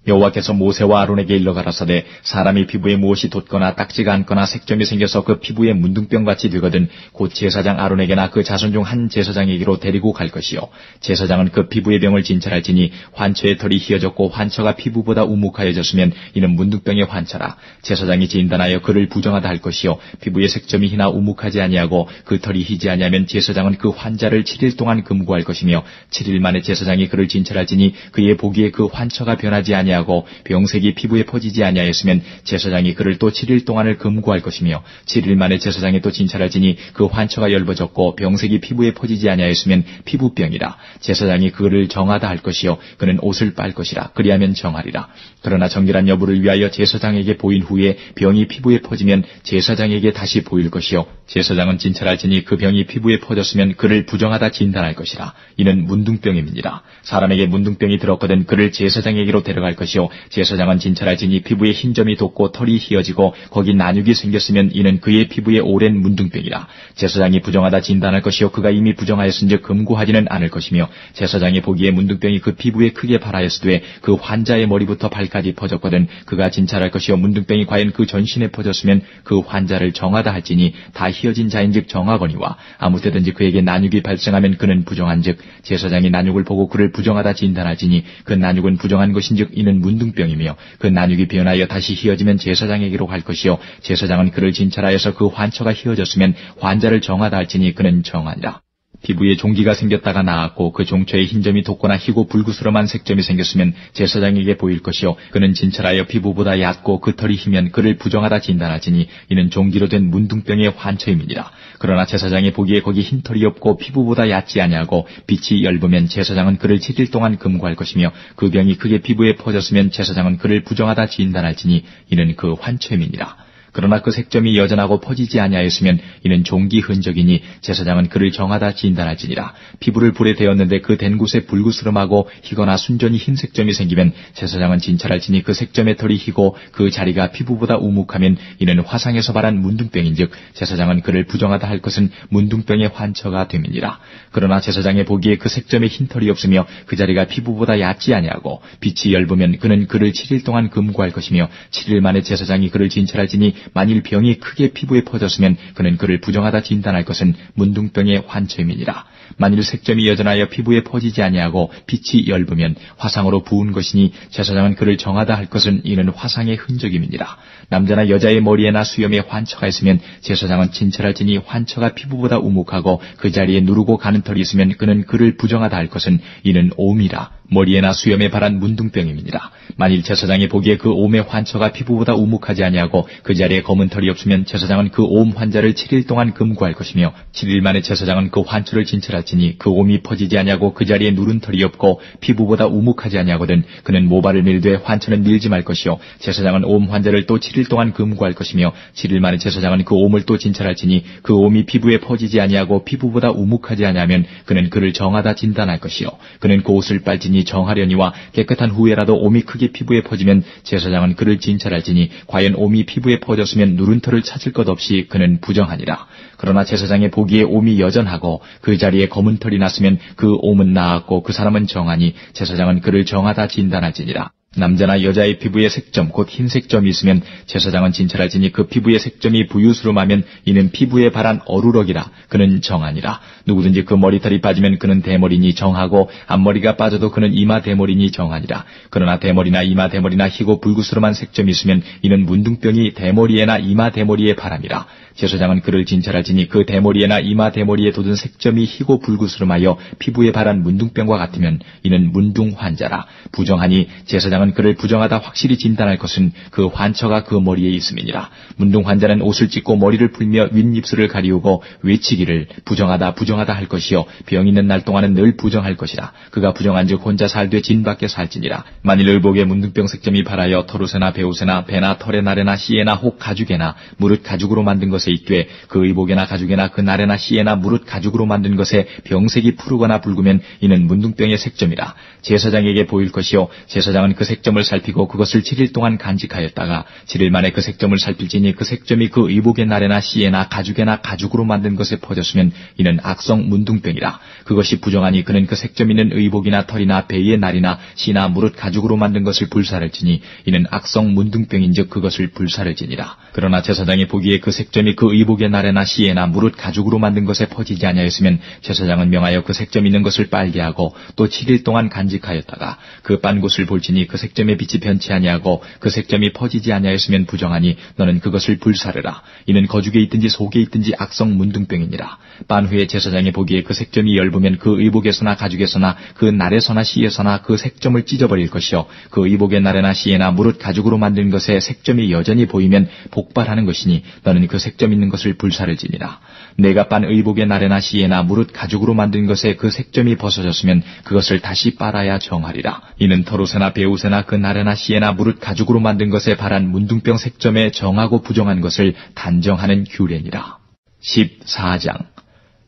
여호와께서 모세와 아론에게 일러 가라사대 사람이 피부에 무엇이 돋거나 딱지가 않거나 색점이 생겨서 그 피부에 문둥병같이 되거든 곧 제사장 아론에게나 그 자손 중 한 제사장에게로 데리고 갈 것이요 제사장은 그 피부의 병을 진찰할지니 환처의 털이 휘어졌고 환처가 피부보다 우묵하여졌으면 이는 문둥병의 환처라. 제사장이 진단하여 그를 부정하다 할 것이요 피부의 색점이 희나 우묵하지 아니하고 그 털이 희지 아니하면 제사장은 그 환자를 7일 동안 금고할 것이며 7일 만에 제사장이 그를 진찰할지니 그의 보기에 그 환처가 변하지 아니하고 병색이 피부에 퍼지지 아니하였으면 제사장이 그를 또 7일 동안을 금고할 것이며 7일 만에 제사장이 또 진찰할지니 그 환처가 엷어졌고 병색이 피부에 퍼지지 아니하였으면 피부병이라. 제사장이 그를 정하다 할 것이요 그는 옷을 빨 것이라. 그리하면 정하리라. 그러나 정결한 여부를 위하여 제사장에게 보인 후에 병이 피부에 퍼지면 제사장에게 다시 보일 것이요 제사장은 진찰할지니 그 병이 피부에 퍼졌으면 그를 부정하다 진단할 것이라. 이는 문둥병임이니라. 사람에게 문둥병이 들었거든 그를 제사장에게로 데려갈 것이요 제사장은 진찰할지니 피부에 흰 점이 돋고 털이 휘어지고 거기 난육이 생겼으면 이는 그의 피부에 오랜 문둥병이라. 제사장이 부정하다 진단할 것이요 그가 이미 부정하였은즉 금고하지는 않을 것이며 제사장이 보기에 문둥병이 그 피부에 크게 발하였으되 그 환자의 머리부터 발까지 퍼졌거든 그가 진찰할 것이요 문둥병이 과연 그 전신에 퍼졌으면 그 환자를 정하다 할지니 다 휘어진 자인즉 정하거니와 아무 때든지 그에게 난육이 발생하면 그는 부정한즉 제사장이 난육을 보고 그를 부정하다 진단할지니 그 난육은 부정한 것인즉 이는 문둥병이며 그 난육이 변하여 다시 휘어지면 제사장에게로 갈 것이요 제사장은 그를 진찰하여서 그 환처가 휘어졌으면 환자를 정하다 할지니 그는 정하니라. 피부에 종기가 생겼다가 나았고 그 종처에 흰 점이 돋거나 희고 불구스름한 색점이 생겼으면 제사장에게 보일 것이요 그는 진찰하여 피부보다 얕고 그 털이 희면 그를 부정하다 진단하지니 이는 종기로 된 문둥병의 환처임이니라. 그러나 제사장이 보기에 거기 흰 털이 없고 피부보다 얕지 아니하고 빛이 엷으면 제사장은 그를 7일 동안 금고할 것이며 그 병이 크게 피부에 퍼졌으면 제사장은 그를 부정하다 진단할지니 이는 그 환처임이니라. 그러나 그 색점이 여전하고 퍼지지 아니하였으면 이는 종기 흔적이니 제사장은 그를 정하다 진단할지니라. 피부를 불에 대었는데 그 댄 곳에 불구스름하고 희거나 순전히 흰 색점이 생기면 제사장은 진찰할지니 그 색점의 털이 희고 그 자리가 피부보다 우묵하면 이는 화상에서 발한 문둥병인즉 제사장은 그를 부정하다 할 것은 문둥병의 환처가 됨이니라. 그러나 제사장의 보기에 그 색점에 흰 털이 없으며 그 자리가 피부보다 얕지 아니하고 빛이 엷으면 그는 그를 7일 동안 금고할 것이며 7일 만에 제사장이 그를 진찰할지니 만일 병이 크게 피부에 퍼졌으면 그는 그를 부정하다 진단할 것은 문둥병의 환처임이니라. 만일 색점이 여전하여 피부에 퍼지지 아니하고 빛이 엷으면 화상으로 부은 것이니 제사장은 그를 정하다 할 것은 이는 화상의 흔적임이니라. 남자나 여자의 머리에나 수염에 환처가 있으면 제사장은 진찰할지니 환처가 피부보다 우묵하고 그 자리에 누르고 가는 털이 있으면 그는 그를 부정하다 할 것은 이는 옴이라. 머리에나 수염에 발한 문둥병임이니라. 만일 제사장이 보기에 그 옴의 환처가 피부보다 우묵하지 아니하고 그 자리에 검은 털이 없으면 제사장은 그 옴 환자를 7일 동안 금고할 것이며 7일 만에 제사장은 그 환처를 진찰할지니 그 옴이 퍼지지 아니하고 그 자리에 누른 털이 없고 피부보다 우묵하지 아니하거든 그는 모발을 밀되 환처는 밀지 말 것이요 제사장은 옴 환자를 또 7일 동안 금고할 것이며 7일 만에 제사장은 그 옴을 또 진찰할지니 그 옴이 피부에 퍼지지 아니하고 피부보다 우묵하지 아니하면 그는 그를 정하다 진단할 것이요 그는 그 옷을 빨지니 정하려니와 깨끗한 후에라도 옴이 크게 피부에 퍼지면 제사장은 그를 진찰할지니 과연 옴이 피부에 퍼졌으면 누른 털을 찾을 것 없이 그는 부정하니라. 그러나 제사장의 보기에 옴이 여전하고 그 자리에 검은 털이 났으면 그 옴은 나았고 그 사람은 정하니 제사장은 그를 정하다 진단할지니라. 남자나 여자의 피부에 색점 곧 흰색점이 있으면 제사장은 진찰할지니 그 피부의 색점이 부유스름하면 이는 피부에 발한 어루럭이라. 그는 정하니라. 누구든지 그 머리털이 빠지면 그는 대머리니 정하고 앞머리가 빠져도 그는 이마 대머리니 정하니라. 그러나 대머리나 이마 대머리나 희고 불구스름한 색점이 있으면 이는 문둥병이 대머리에나 이마 대머리에 바람이라. 제사장은 그를 진찰할지니 그 대머리에나 이마 대머리에 돋은 색점이 희고 불구스름하여 피부에 발한 문둥병과 같으면 이는 문둥 환자라. 부정하니 제사장은 제사장은 그를 부정하다 확실히 진단할 것은 그 환처가 그 머리에 있음이니라. 문둥 환자는 옷을 찢고 머리를 풀며 윗입술을 가리우고 외치기를 부정하다 부정하다 할 것이요 병 있는 날 동안은 늘 부정할 것이라. 그가 부정한즉 혼자 살되 진 밖에 살지니라. 만일 의복에 문둥병 색점이 발하여 터루새나 베옷에나 배나 털에 나래나 씨에나 혹 가죽에나 무릇 가죽으로 만든 것에 있되 그 의복에나 가죽에나 그 나래나 씨에나 무릇 가죽으로 만든 것에 병색이 푸르거나 붉으면 이는 문둥병의 색점이라. 제사장에게 보일 것이요 제사장은 그 색점을 살피고 그것을 7일 동안 간직하였다가 7일 만에 그 색점을 살필지니 그 색점이 그 의복의 나래나 씨에나 가죽에나 가죽으로 만든 것에 퍼졌으면 이는 악성 문둥병이라. 그것이 부정하니 그는 그 색점 있는 의복이나 털이나 배의 날이나 씨나 무릇 가죽으로 만든 것을 불사를 지니 이는 악성 문둥병인즉 그것을 불사를 지니라. 그러나 제사장이 보기에 그 색점이 그 의복의 나래나 씨에나 무릇 가죽으로 만든 것에 퍼지지 아니하였으면 제사장은 명하여 그 색점 있는 것을 빨게 하고 또 7일 동안 간직하였다가 그 빤 곳을 볼지니 그 색점의 빛이 변치 아니하고 그 색점이 퍼지지 아니하였으면 부정하니 너는 그것을 불사르라. 이는 거죽에 있든지 속에 있든지 악성 문둥병이니라. 빤 후에 제사장이 보기에 그 색점이 엷으면 그 의복에서나 가죽에서나 그 날에서나 씨에서나 그 색점을 찢어버릴 것이요 그 의복의 날에나 씨에나 무릇 가죽으로 만든 것에 색점이 여전히 보이면 복발하는 것이니 너는 그 색점 있는 것을 불사를 지니라. 내가 빤 의복의 날에나 씨에나 무릇 가죽으로 만든 것에 그 색점이 벗어졌으면 그것을 다시 빨아야 정하리라. 이는 터루새나 베옷에나 그 날에나 씨에나 무릇 가죽으로 만든 것에 발한 문둥병 색점에 정하고 부정한 것을 단정하는 규례니라. 14장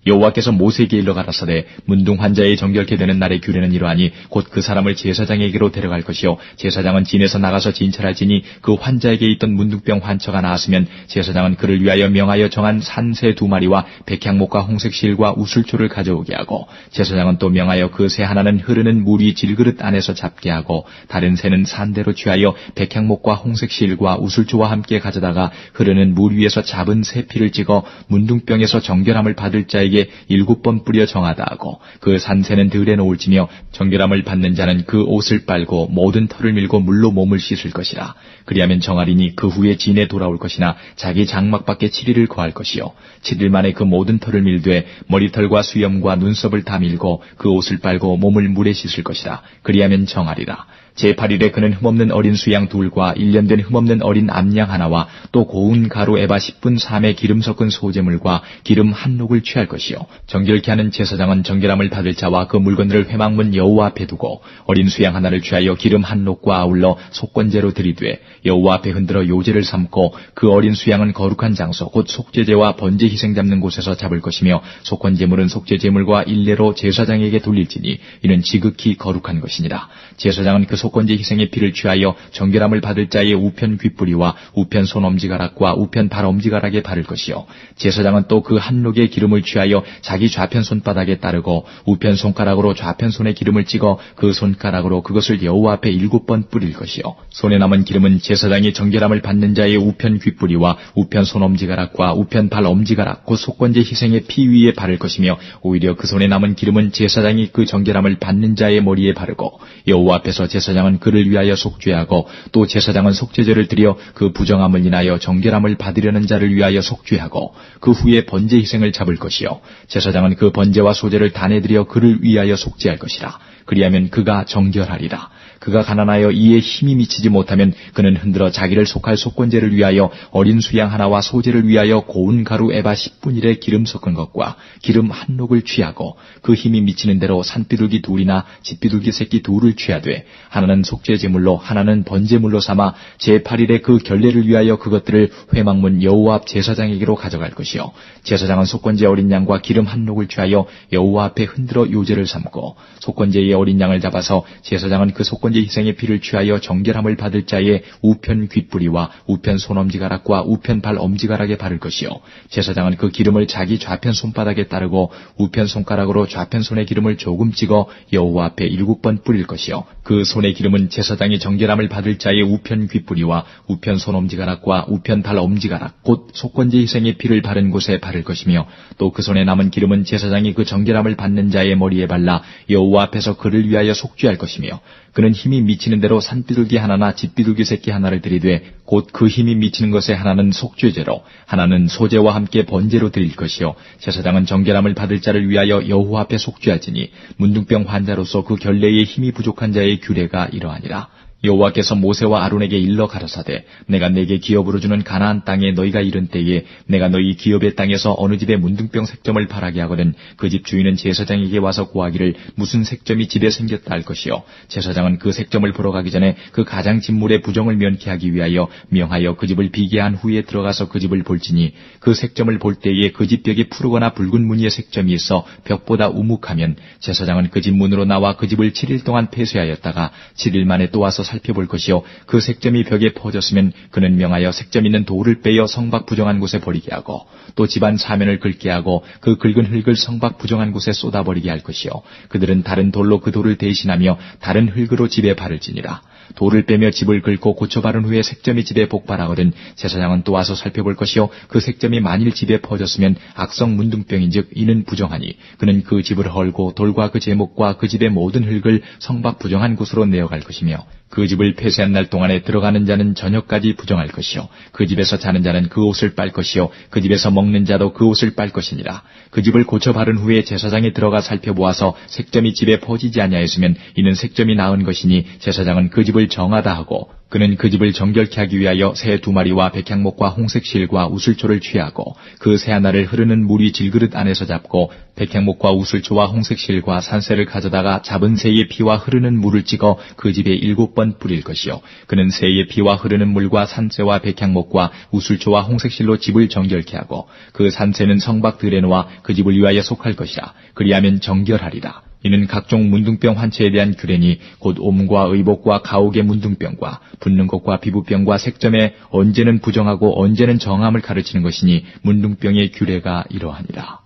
여호와께서 모세에게 일러 가라사대 문둥 환자의 정결케 되는 날의 규례는 이러하니 곧 그 사람을 제사장에게로 데려갈 것이요 제사장은 진에서 나가서 진찰할지니 그 환자에게 있던 문둥병 환처가 나았으면 제사장은 그를 위하여 명하여 정한 산새 2마리와 백향목과 홍색실과 우슬초를 가져오게 하고 제사장은 또 명하여 그 새 하나는 흐르는 물이 질그릇 안에서 잡게 하고 다른 새는 산대로 취하여 백향목과 홍색실과 우슬초와 함께 가져다가 흐르는 물 위에서 잡은 새 피를 찍어 문둥병에서 정결함을 받을 자에게 7번 뿌려 정하다 하고 그 산새는 들에 놓을지며 정결함을 받는 자는 그 옷을 빨고 모든 털을 밀고 물로 몸을 씻을 것이라. 그리하면 정하리니 그 후에 진에 돌아올 것이나 자기 장막밖에 7일을 거할 것이요 7일 만에 그 모든 털을 밀되 머리털과 수염과 눈썹을 다 밀고 그 옷을 빨고 몸을 물에 씻을 것이라. 그리하면 정하리라. 제8일에 그는 흠없는 어린 수양 2과 1년 된 흠없는 어린 암양 하나와 또 고운 가루 에바 10분 3의 기름 섞은 소재물과 기름 한 녹을 취할 것이요 정결케 하는 제사장은 정결함을 받을 자와 그 물건들을 회막문 여호와 앞에 두고 어린 수양 하나를 취하여 기름 한 녹과 아울러 속건제로 드리되 여호와 앞에 흔들어 요제를 삼고 그 어린 수양은 거룩한 장소 곧 속죄제와 번제 희생 잡는 곳에서 잡을 것이며 속건제물은 속죄제물과 일례로 제사장에게 돌릴지니 이는 지극히 거룩한 것이니라. 제사장은 그 속건제 희생의 피를 취하여 정결함을 받을 자의 우편 귓뿌리와 우편 손 엄지가락과 우편 발 엄지가락에 바를 것이요 제사장은 또 그 한록의 기름을 취하여 자기 좌편 손바닥에 따르고 우편 손가락으로 좌편 손에 기름을 찍어 그 손가락으로 그것을 여호와 앞에 7번 뿌릴 것이요 손에 남은 기름은 제사장이 정결함을 받는 자의 우편 귓뿌리와 우편 손 엄지가락과 우편 발 엄지가락 곧 속건제 희생의 피 위에 바를 것이며 오히려 그 손에 남은 기름은 제사장이 그 정결함을 받는 자의 머리에 바르고 여호와 앞에서 제사장은 그를 위하여 속죄하고 또 제사장은 속죄제를 드려 그 부정함을 인하여 정결함을 받으려는 자를 위하여 속죄하고 그 후에 번제 희생을 잡을 것이요 제사장은 그 번제와 소제를 단에 드려 그를 위하여 속죄할 것이라. 그리하면 그가 정결하리라. 그가 가난하여 이에 힘이 미치지 못하면 그는 흔들어 자기를 속할 속건제를 위하여 어린 수양 하나와 소제를 위하여 고운 가루 에바 10분일에 기름 섞은 것과 기름 한 녹을 취하고 그 힘이 미치는 대로 산비둘기 2이나 짖비둘기 새끼 2를 취하되 하나는 속죄제물로 하나는 번제물로 삼아 제8일에 그 결례를 위하여 그것들을 회막문 여호와 앞 제사장에게로 가져갈 것이요 제사장은 속건제 어린 양과 기름 한 녹을 취하여 여호와 앞에 흔들어 요제를 삼고 속건제의 어린 양을 잡아서 제사장은 그 속건제 희생의 피를 취하여 정결함을 받을 자의 우편 귓뿌리와 우편 손 엄지가락과 우편 발 엄지가락에 바를 것이요 제사장은 그 기름을 자기 좌편 손바닥에 따르고 우편 손가락으로 좌편 손에 기름을 조금 찍어 여호와 앞에 7번 뿌릴 것이요 그 손의 기름은 제사장이 정결함을 받을 자의 우편 귓뿌리와 우편 손 엄지가락과 우편 발 엄지가락 곧 속건제 희생의 피를 바른 곳에 바를 것이며 또 그 손에 남은 기름은 제사장이 그 정결함을 받는 자의 머리에 발라 여호와 앞에서 그를 위하여 속죄할 것이며 그는 힘이 미치는 대로 산비둘기 하나나 짖비둘기 새끼 하나를 드리되 곧 그 힘이 미치는 것에 하나는 속죄제로 하나는 소제와 함께 번제로 드릴 것이요 제사장은 정결함을 받을 자를 위하여 여호와 앞에 속죄할지니 문둥병 환자로서 그 결례에 힘이 부족한 자의 규례가 이러하니라. 여호와께서 모세와 아론에게 일러 가라사대 내가 내게 기업으로 주는 가나안 땅에 너희가 이른 때에 내가 너희 기업의 땅에서 어느 집에 문둥병 색점을 바라게 하거든 그 집 주인은 제사장에게 와서 고하기를 무슨 색점이 집에 생겼다 할 것이요 제사장은 그 색점을 보러 가기 전에 그 가장 진물의 부정을 면케하기 위하여 명하여 그 집을 비게 한 후에 들어가서 그 집을 볼지니 그 색점을 볼 때에 그 집 벽에 푸르거나 붉은 무늬의 색점이 있어 벽보다 우묵하면 제사장은 그 집 문으로 나와 그 집을 7일 동안 폐쇄하였다가 7일 만에 또 와서 살펴볼 것이요 그 색점이 벽에 퍼졌으면 그는 명하여 색점 있는 돌을 빼어 성박 부정한 곳에 버리게 하고 또 집안 사면을 긁게 하고 그 긁은 흙을 성박 부정한 곳에 쏟아버리게 할 것이요 그들은 다른 돌로 그 돌을 대신하며 다른 흙으로 집에 바를지니라. 돌을 빼며 집을 긁고 고쳐 바른 후에 색점이 집에 복발하거든 제사장은 또 와서 살펴볼 것이요 그 색점이 만일 집에 퍼졌으면 악성 문둥병인즉 이는 부정하니 그는 그 집을 헐고 돌과 그 제목과 그 집의 모든 흙을 성박 부정한 곳으로 내어갈 것이며 그 집을 폐쇄한 날 동안에 들어가는 자는 저녁까지 부정할 것이요 그 집에서 자는 자는 그 옷을 빨 것이요 그 집에서 먹는 자도 그 옷을 빨 것이니라. 그 집을 고쳐 바른 후에 제사장이 들어가 살펴보아서 색점이 집에 퍼지지 아니하였으면 이는 색점이 나은 것이니 제사장은 그 집을 정하다 하고 그는 그 집을 정결케 하기 위하여 새 2마리와 백향목과 홍색 실과 우슬초를 취하고 그 새 하나를 흐르는 물이 질그릇 안에서 잡고 백향목과 우슬초와 홍색 실과 산새를 가져다가 잡은 새의 피와 흐르는 물을 찍어 그 집에 7번 뿌릴 것이요 그는 새의 피와 흐르는 물과 산새와 백향목과 우슬초와 홍색 실로 집을 정결케 하고 그 산새는 성박 들에 놓아 그 집을 위하여 속할 것이라. 그리하면 정결하리라. 이는 각종 문둥병 환체에 대한 규례니 곧 옴과 의복과 가옥의 문둥병과 붓는 것과 피부병과 색점에 언제는 부정하고 언제는 정함을 가르치는 것이니 문둥병의 규례가 이러하니라.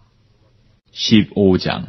15장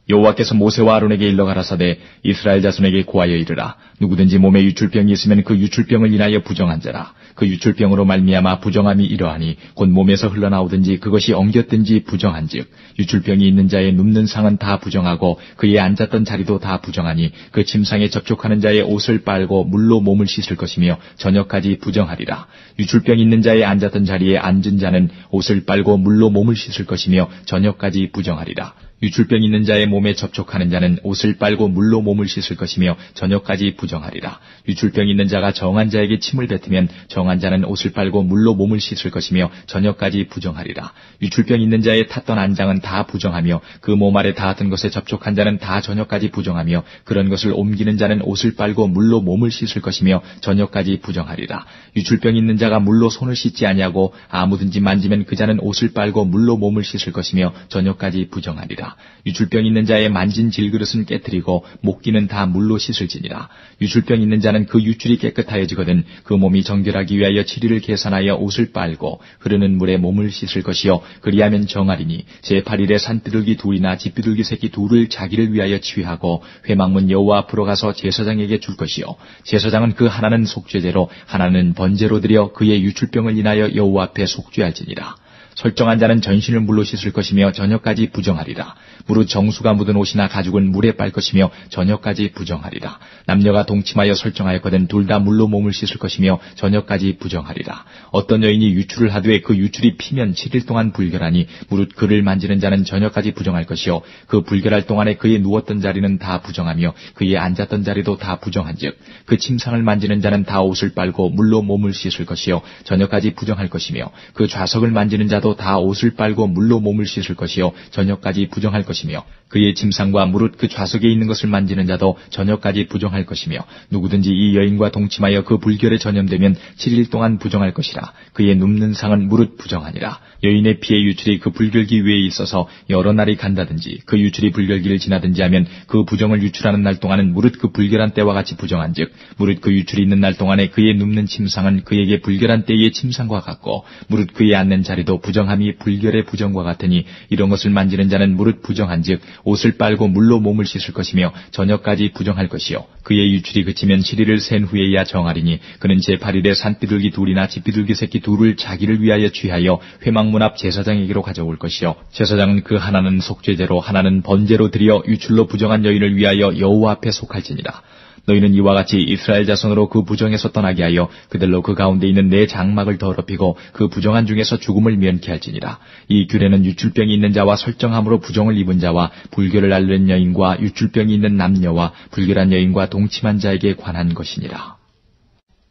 여호와께서 모세와 아론에게 일러 가라사대 이스라엘 자손에게 고하여 이르라. 누구든지 몸에 유출병이 있으면 그 유출병을 인하여 부정한 자라. 그 유출병으로 말미암아 부정함이 이러하니 곧 몸에서 흘러나오든지 그것이 엉겼든지 부정한즉 유출병이 있는 자의 눕는 상은 다 부정하고 그의 앉았던 자리도 다 부정하니 그 침상에 접촉하는 자의 옷을 빨고 물로 몸을 씻을 것이며 저녁까지 부정하리라. 유출병 있는 자의 앉았던 자리에 앉은 자는 옷을 빨고 물로 몸을 씻을 것이며 저녁까지 부정하리라. 유출병 있는 자의 몸에 접촉하는 자는 옷을 빨고 물로 몸을 씻을 것이며 저녁까지 부정하리라. 유출병 있는 자가 정한 자에게 침을 뱉으면 정한 자는 옷을 빨고 물로 몸을 씻을 것이며 저녁까지 부정하리라. 유출병 있는 자의 탔던 안장은 다 부정하며 그 몸 아래 닿았던 것에 접촉한 자는 다 저녁까지 부정하며 그런 것을 옮기는 자는 옷을 빨고 물로 몸을 씻을 것이며 저녁까지 부정하리라. 유출병 있는 자가 물로 손을 씻지 아니하고 아무든지 만지면 그 자는 옷을 빨고 물로 몸을 씻을 것이며 저녁까지 부정하리라. 유출병 있는 자의 만진 질그릇은 깨뜨리고 목기는 다 물로 씻을지니라. 유출병 있는 자는 그 유출이 깨끗하여지거든 그 몸이 정결하기 위하여 7일을 계산하여 옷을 빨고 흐르는 물에 몸을 씻을 것이요 그리하면 정하리니 제8일에 산비둘기 둘이나 집비둘기 새끼 둘을 자기를 위하여 취하고 회막문 여호와 앞으로 가서 제사장에게 줄 것이요 제사장은 그 하나는 속죄제로 하나는 번제로 드려 그의 유출병을 인하여 여호와 앞에 속죄할지니라. 설정한 자는 전신을 물로 씻을 것이며 저녁까지 부정하리라. 무릇 정수가 묻은 옷이나 가죽은 물에 빨 것이며 저녁까지 부정하리라. 남녀가 동침하여 설정하였거든 둘 다 물로 몸을 씻을 것이며 저녁까지 부정하리라. 어떤 여인이 유출을 하되 그 유출이 피면 7일 동안 불결하니 무릇 그를 만지는 자는 저녁까지 부정할 것이요 그 불결할 동안에 그의 누웠던 자리는 다 부정하며 그의 앉았던 자리도 다 부정한즉 그 침상을 만지는 자는 다 옷을 빨고 물로 몸을 씻을 것이요 저녁까지 부정할 것이며 그 좌석을 만지는 자도 다 옷을 빨고 물로 몸을 씻을 것이요 저녁까지 부정할 것이며 그의 침상과 무릇 그 좌석에 있는 것을 만지는 자도 저녁까지 부정할 것이며 누구든지 이 여인과 동침하여 그 불결에 전염되면 7일 동안 부정할 것이라. 그의 눕는 상은 무릇 부정하니라. 여인의 피의 유출이 그 불결기 위에 있어서 여러 날이 간다든지 그 유출이 불결기를 지나든지 하면 그 부정을 유출하는 날 동안은 무릇 그 불결한 때와 같이 부정한즉 무릇 그 유출이 있는 날 동안에 그의 눕는 침상은 그에게 불결한 때의 침상과 같고 무릇 그의 앉는 자리도 부정함이 불결의 부정과 같으니 이런 것을 만지는 자는 무릇 부정한즉 옷을 빨고 물로 몸을 씻을 것이며 저녁까지 부정할 것이요 그의 유출이 그치면 7일을 센 후에야 정하리니 그는 제8일에 산비둘기 둘이나 집비둘기 새끼 둘을 자기를 위하여 취하여 회막문 앞 제사장에게로 가져올 것이요 제사장은 그 하나는 속죄제로 하나는 번제로 드려 유출로 부정한 여인을 위하여 여호와 앞에 속할지니라. 너희는 이와 같이 이스라엘 자손으로 그 부정에서 떠나게 하여 그들로 그 가운데 있는 내 장막을 더럽히고 그 부정한 중에서 죽음을 면케 할지니라. 이 규례는 유출병이 있는 자와 설정함으로 부정을 입은 자와 불결을 앓는 여인과 유출병이 있는 남녀와 불결한 여인과 동침한 자에게 관한 것이니라.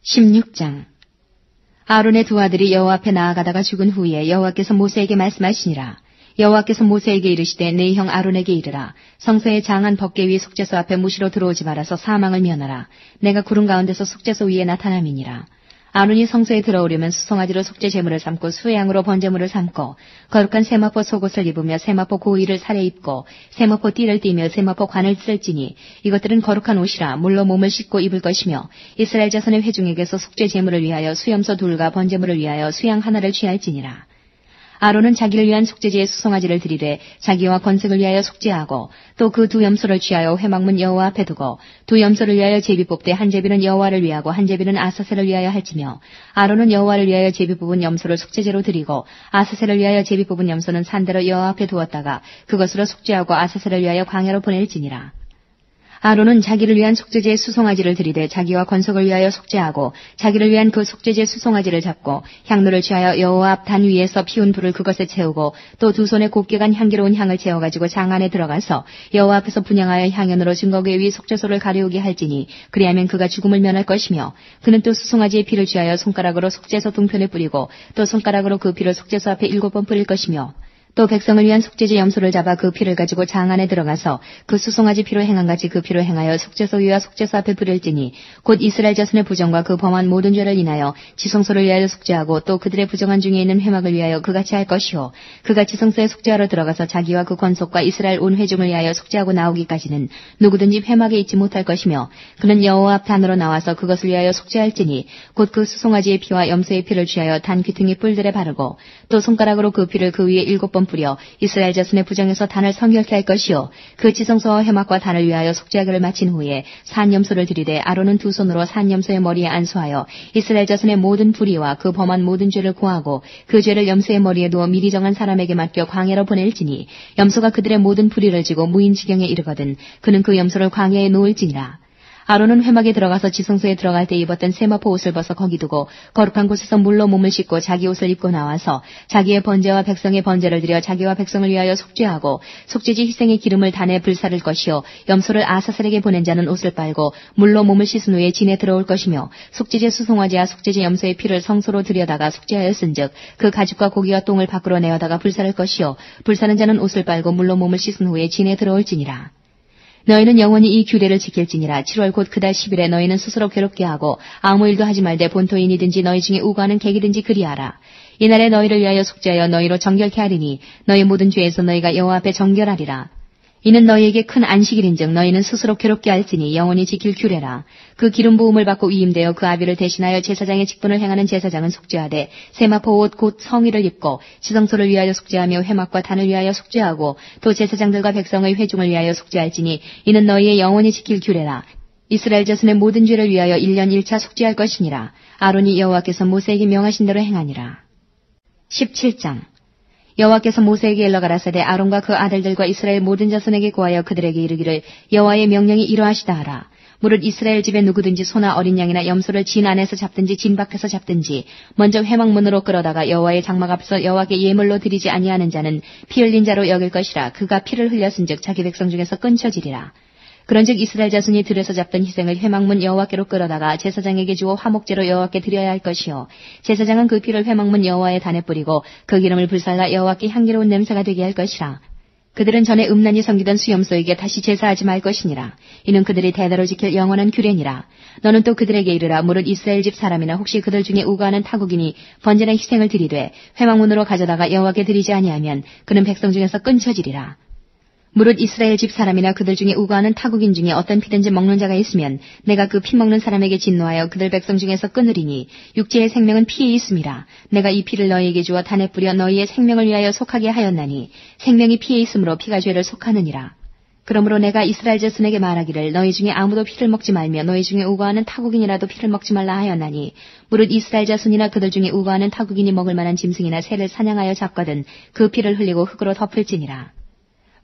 16장. 아론의 두 아들이 여호와 앞에 나아가다가 죽은 후에 여호와께서 모세에게 말씀하시니라. 여호와께서 모세에게 이르시되 네 형 아론에게 이르라. 성소의 장한 법궤 위 속죄소 앞에 무시로 들어오지 말아서 사망을 면하라. 내가 구름 가운데서 속죄소 위에 나타남이니라. 아론이 성소에 들어오려면 수송아지로 속죄 제물을 삼고 수양으로 번제물을 삼고 거룩한 세마포 속옷을 입으며 세마포 고위를 살에 입고 세마포 띠를 띠며 세마포 관을 쓸지니 이것들은 거룩한 옷이라 물로 몸을 씻고 입을 것이며 이스라엘 자손의 회중에게서 속죄 제물을 위하여 수염소 둘과 번제물을 위하여 수양 하나를 취할지니라. 아론은 자기를 위한 속죄제의 수송아지를 드리되 자기와 건색을 위하여 속죄하고 또 그 두 염소를 취하여 회막문 여호와 앞에 두고 두 염소를 위하여 제비 뽑되 한 제비는 여호와를 위하고 한 제비는 아사셀을 위하여 할지며 아론은 여호와를 위하여 제비 뽑은 염소를 속죄제로 드리고 아사셀을 위하여 제비 뽑은 염소는 산대로 여호와 앞에 두었다가 그것으로 속죄하고 아사셀을 위하여 광야로 보낼지니라. 아론은 자기를 위한 속죄제의 수송아지를 드리되 자기와 건석을 위하여 속죄하고 자기를 위한 그 속죄제 수송아지를 잡고 향로를 취하여 여호와 앞 단 위에서 피운 불을 그것에 채우고 또 두 손에 곱게 간 향기로운 향을 채워가지고 장 안에 들어가서 여호와 앞에서 분향하여 향연으로 증거궤 위 속죄소를 가려우게 할지니 그리하면 그가 죽음을 면할 것이며 그는 또 수송아지의 피를 취하여 손가락으로 속죄소 동편에 뿌리고 또 손가락으로 그 피를 속죄소 앞에 7번 뿌릴 것이며 또 백성을 위한 속죄제 염소를 잡아 그 피를 가지고 장 안에 들어가서 그 수송아지 피로 행한같이 그 피로 행하여 속죄소 위와 속죄소 앞에 뿌릴지니 곧 이스라엘 자손의 부정과 그 범한 모든 죄를 인하여 지성소를 위하여 속죄하고 또 그들의 부정한 중에 있는 회막을 위하여 그같이 할 것이요 그가 지성소에 속죄하러 들어가서 자기와 그 권속과 이스라엘 온 회중을 위하여 속죄하고 나오기까지는 누구든지 회막에 있지 못할 것이며 그는 여호와 앞 단으로 나와서 그것을 위하여 속죄할지니 곧 그 수송아지의 피와 염소의 피를 취하여 단 귀퉁이 뿔들에 바르고 또 손가락으로 그 피를 그 위에 7번 뿌려 이스라엘 자손의 부정에서 단을 성결케 할 것이요 그 지성소와 회막과 단을 위하여 속죄하기를 마친 후에 산염소를 드리되 아론은 두 손으로 산염소의 머리에 안수하여 이스라엘 자손의 모든 불의와 그 범한 모든 죄를 고하고 그 죄를 염소의 머리에 두어 미리 정한 사람에게 맡겨 광야로 보낼지니 염소가 그들의 모든 불의를 지고 무인지경에 이르거든 그는 그 염소를 광야에 놓을지니라. 아론은 회막에 들어가서 지성소에 들어갈 때 입었던 세마포 옷을 벗어 거기 두고 거룩한 곳에서 물로 몸을 씻고 자기 옷을 입고 나와서 자기의 번제와 백성의 번제를 드려 자기와 백성을 위하여 속죄하고 속죄지 희생의 기름을 단에 불사를 것이요 염소를 아사셀에게 보낸 자는 옷을 빨고 물로 몸을 씻은 후에 진에 들어올 것이며 속죄제 수송아지와 속죄제 염소의 피를 성소로 들여다가 속죄하였은즉 그 가죽과 고기와 똥을 밖으로 내어다가 불사를 것이요 불사는 자는 옷을 빨고 물로 몸을 씻은 후에 진에 들어올지니라. 너희는 영원히 이 규례를 지킬지니라. 7월 곧 그달 10일에 너희는 스스로 괴롭게 하고 아무 일도 하지 말되 본토인이든지 너희 중에 우고하는 객이든지 그리하라. 이날에 너희를 위하여 속죄하여 너희로 정결케 하리니 너희 모든 죄에서 너희가 여호와 앞에 정결하리라. 이는 너희에게 큰 안식일인즉 너희는 스스로 괴롭게 할지니 영원히 지킬 규례라. 그 기름 부음을 받고 위임되어 그 아비를 대신하여 제사장의 직분을 행하는 제사장은 속죄하되 세마포 옷 곧 성의를 입고 지성소를 위하여 속죄하며 회막과 단을 위하여 속죄하고 또 제사장들과 백성의 회중을 위하여 속죄할지니 이는 너희의 영원히 지킬 규례라. 이스라엘 자손의 모든 죄를 위하여 1년 1차 속죄할 것이니라. 아론이 여호와께서 모세에게 명하신 대로 행하니라. 17장. 여호와께서 모세에게 일러 가라사대 아론과 그 아들들과 이스라엘 모든 자손에게 고하여 그들에게 이르기를 여호와의 명령이 이러하시다 하라. 무릇 이스라엘 집에 누구든지 소나 어린 양이나 염소를 진 안에서 잡든지 진 밖에서 잡든지 먼저 회막문으로 끌어다가 여호와의 장막 앞에서 여호와께 예물로 드리지 아니하는 자는 피 흘린 자로 여길 것이라. 그가 피를 흘렸은즉 자기 백성 중에서 끊쳐지리라. 그런즉 이스라엘 자손이 들에서 잡던 희생을 회막문 여호와께로 끌어다가 제사장에게 주어 화목제로 여호와께 드려야 할 것이요 제사장은 그 피를 회막문 여호와의 단에 뿌리고 그 기름을 불살라 여호와께 향기로운 냄새가 되게 할 것이라. 그들은 전에 음란히 섬기던 수염소에게 다시 제사하지 말 것이니라. 이는 그들이 대대로 지킬 영원한 규례니라. 너는 또 그들에게 이르라. 무릇 이스라엘 집 사람이나 혹시 그들 중에 우고하는 타국인이 번제나 희생을 드리되 회막문으로 가져다가 여호와께 드리지 아니하면 그는 백성 중에서 끊쳐지리라. 무릇 이스라엘 집 사람이나 그들 중에 우고하는 타국인 중에 어떤 피든지 먹는 자가 있으면 내가 그 피 먹는 사람에게 진노하여 그들 백성 중에서 끊으리니 육체의 생명은 피에 있음이라. 내가 이 피를 너희에게 주어 단에 뿌려 너희의 생명을 위하여 속하게 하였나니 생명이 피에 있으므로 피가 죄를 속하느니라. 그러므로 내가 이스라엘 자손에게 말하기를 너희 중에 아무도 피를 먹지 말며 너희 중에 우고하는 타국인이라도 피를 먹지 말라 하였나니 무릇 이스라엘 자손이나 그들 중에 우고하는 타국인이 먹을 만한 짐승이나 새를 사냥하여 잡거든 그 피를 흘리고 흙으로 덮을지니라.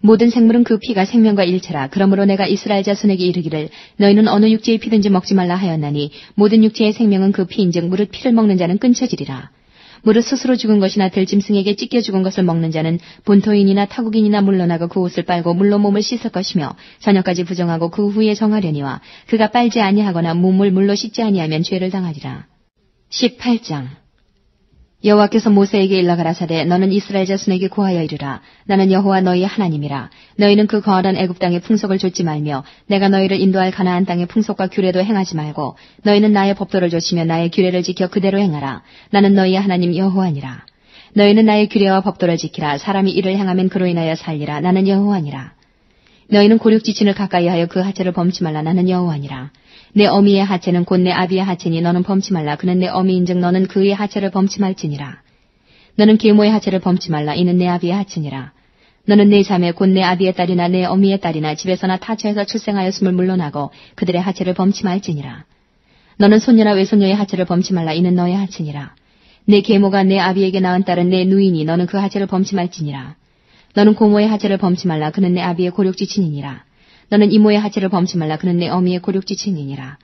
모든 생물은 그 피가 생명과 일체라. 그러므로 내가 이스라엘 자손에게 이르기를 너희는 어느 육지의 피든지 먹지 말라 하였나니 모든 육체의 생명은 그 피인즉 무릇 피를 먹는 자는 끊쳐지리라. 무릇 스스로 죽은 것이나 들짐승에게 찢겨 죽은 것을 먹는 자는 본토인이나 타국인이나 물러나고 그 옷을 빨고 물로 몸을 씻을 것이며 저녁까지 부정하고 그 후에 정하려니와 그가 빨지 아니하거나 몸을 물로 씻지 아니하면 죄를 당하리라. 18장 여호와께서 모세에게 일러 가라사대 너는 이스라엘 자손에게 고하여 이르라. 나는 여호와 너희의 하나님이라. 너희는 그 거하던 애굽 땅의 풍속을 좇지 말며 내가 너희를 인도할 가나안 땅의 풍속과 규례도 행하지 말고 너희는 나의 법도를 좇으며 나의 규례를 지켜 그대로 행하라. 나는 너희의 하나님 여호와니라. 너희는 나의 규례와 법도를 지키라. 사람이 이를 행하면 그로 인하여 살리라. 나는 여호와니라. 너희는 고륙지친을 가까이 하여 그 하체를 범치 말라. 나는 여호와니라. 내 어미의 하체는 곧 내 아비의 하체니 너는 범치 말라. 그는 내 어미인즉 너는 그의 하체를 범치 말지니라. 너는 계모의 하체를 범치 말라. 이는 내 아비의 하체니라. 너는 내 자매 곧 내 아비의 딸이나 내 어미의 딸이나 집에서나 타처에서 출생하였음을 물러나고 그들의 하체를 범치 말지니라. 너는 손녀나 외손녀의 하체를 범치 말라. 이는 너의 하체니라. 내 계모가 내 아비에게 낳은 딸은 내 누이니 너는 그 하체를 범치 말지니라. 너는 고모의 하체를 범치 말라. 그는 내 아비의 고륙지친이니라. 너는 이모의 하체를 범치 말라. 그는 내 어미의 고륙지친이니라.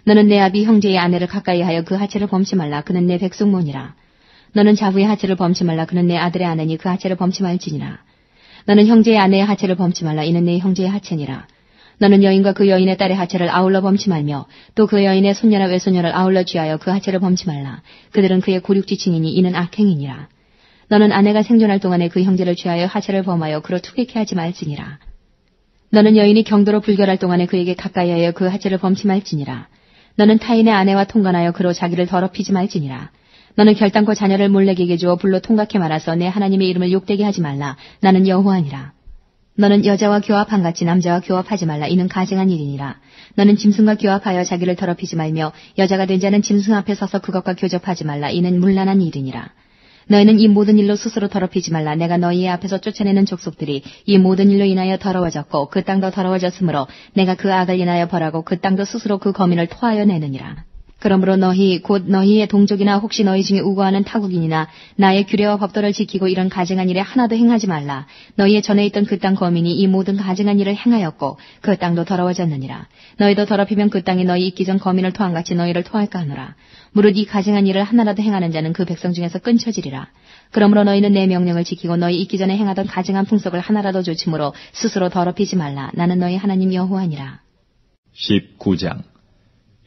너는 내 아비 형제의 아내를 가까이 하여 그 하체를 범치 말라. 그는 내 백성모니라. 너는 자부의 하체를 범치 말라. 그는 내 아들의 아내니 그 하체를 범치 말지니라. 너는 형제의 아내의 하체를 범치 말라. 이는 내 형제의 하체니라. 너는 여인과 그 여인의 딸의 하체를 아울러 범치 말며 또 그 여인의 손녀나 외손녀를 아울러 취하여 그 하체를 범치 말라. 그들은 그의 고륙지친이니 이는 악행이니라. 너는 아내가 생존할 동안에 그 형제를 취하여 하체를 범하여 그로 투객케 하지 말지니라. 너는 여인이 경도로 불결할 동안에 그에게 가까이 하여 그 하체를 범치 말지니라. 너는 타인의 아내와 통관하여 그로 자기를 더럽히지 말지니라. 너는 결단코 자녀를 몰래에게 주어 불로 통각해 말아서 내 하나님의 이름을 욕되게 하지 말라. 나는 여호와니라. 너는 여자와 교합한 같이 남자와 교합하지 말라. 이는 가증한 일이니라. 너는 짐승과 교합하여 자기를 더럽히지 말며 여자가 된 자는 짐승 앞에 서서 그것과 교접하지 말라. 이는 문란한 일이니라. 너희는 이 모든 일로 스스로 더럽히지 말라. 내가 너희의 앞에서 쫓아내는 족속들이 이 모든 일로 인하여 더러워졌고 그 땅도 더러워졌으므로 내가 그 악을 인하여 벌하고 그 땅도 스스로 그 거민을 토하여 내느니라. 그러므로 너희 곧 너희의 동족이나 혹시 너희 중에 우거하는 타국인이나 나의 규례와 법도를 지키고 이런 가증한 일에 하나도 행하지 말라. 너희의 전에 있던 그 땅 거민이 이 모든 가증한 일을 행하였고 그 땅도 더러워졌느니라. 너희도 더럽히면 그 땅이 너희 있기 전 거민을 토한같이 너희를 토할까 하노라. 무릇 이 가증한 일을 하나라도 행하는 자는 그 백성 중에서 끊쳐지리라. 그러므로 너희는 내 명령을 지키고 너희 있기 전에 행하던 가증한 풍속을 하나라도 조침으로 스스로 더럽히지 말라. 나는 너희 하나님 여호와니라. 19장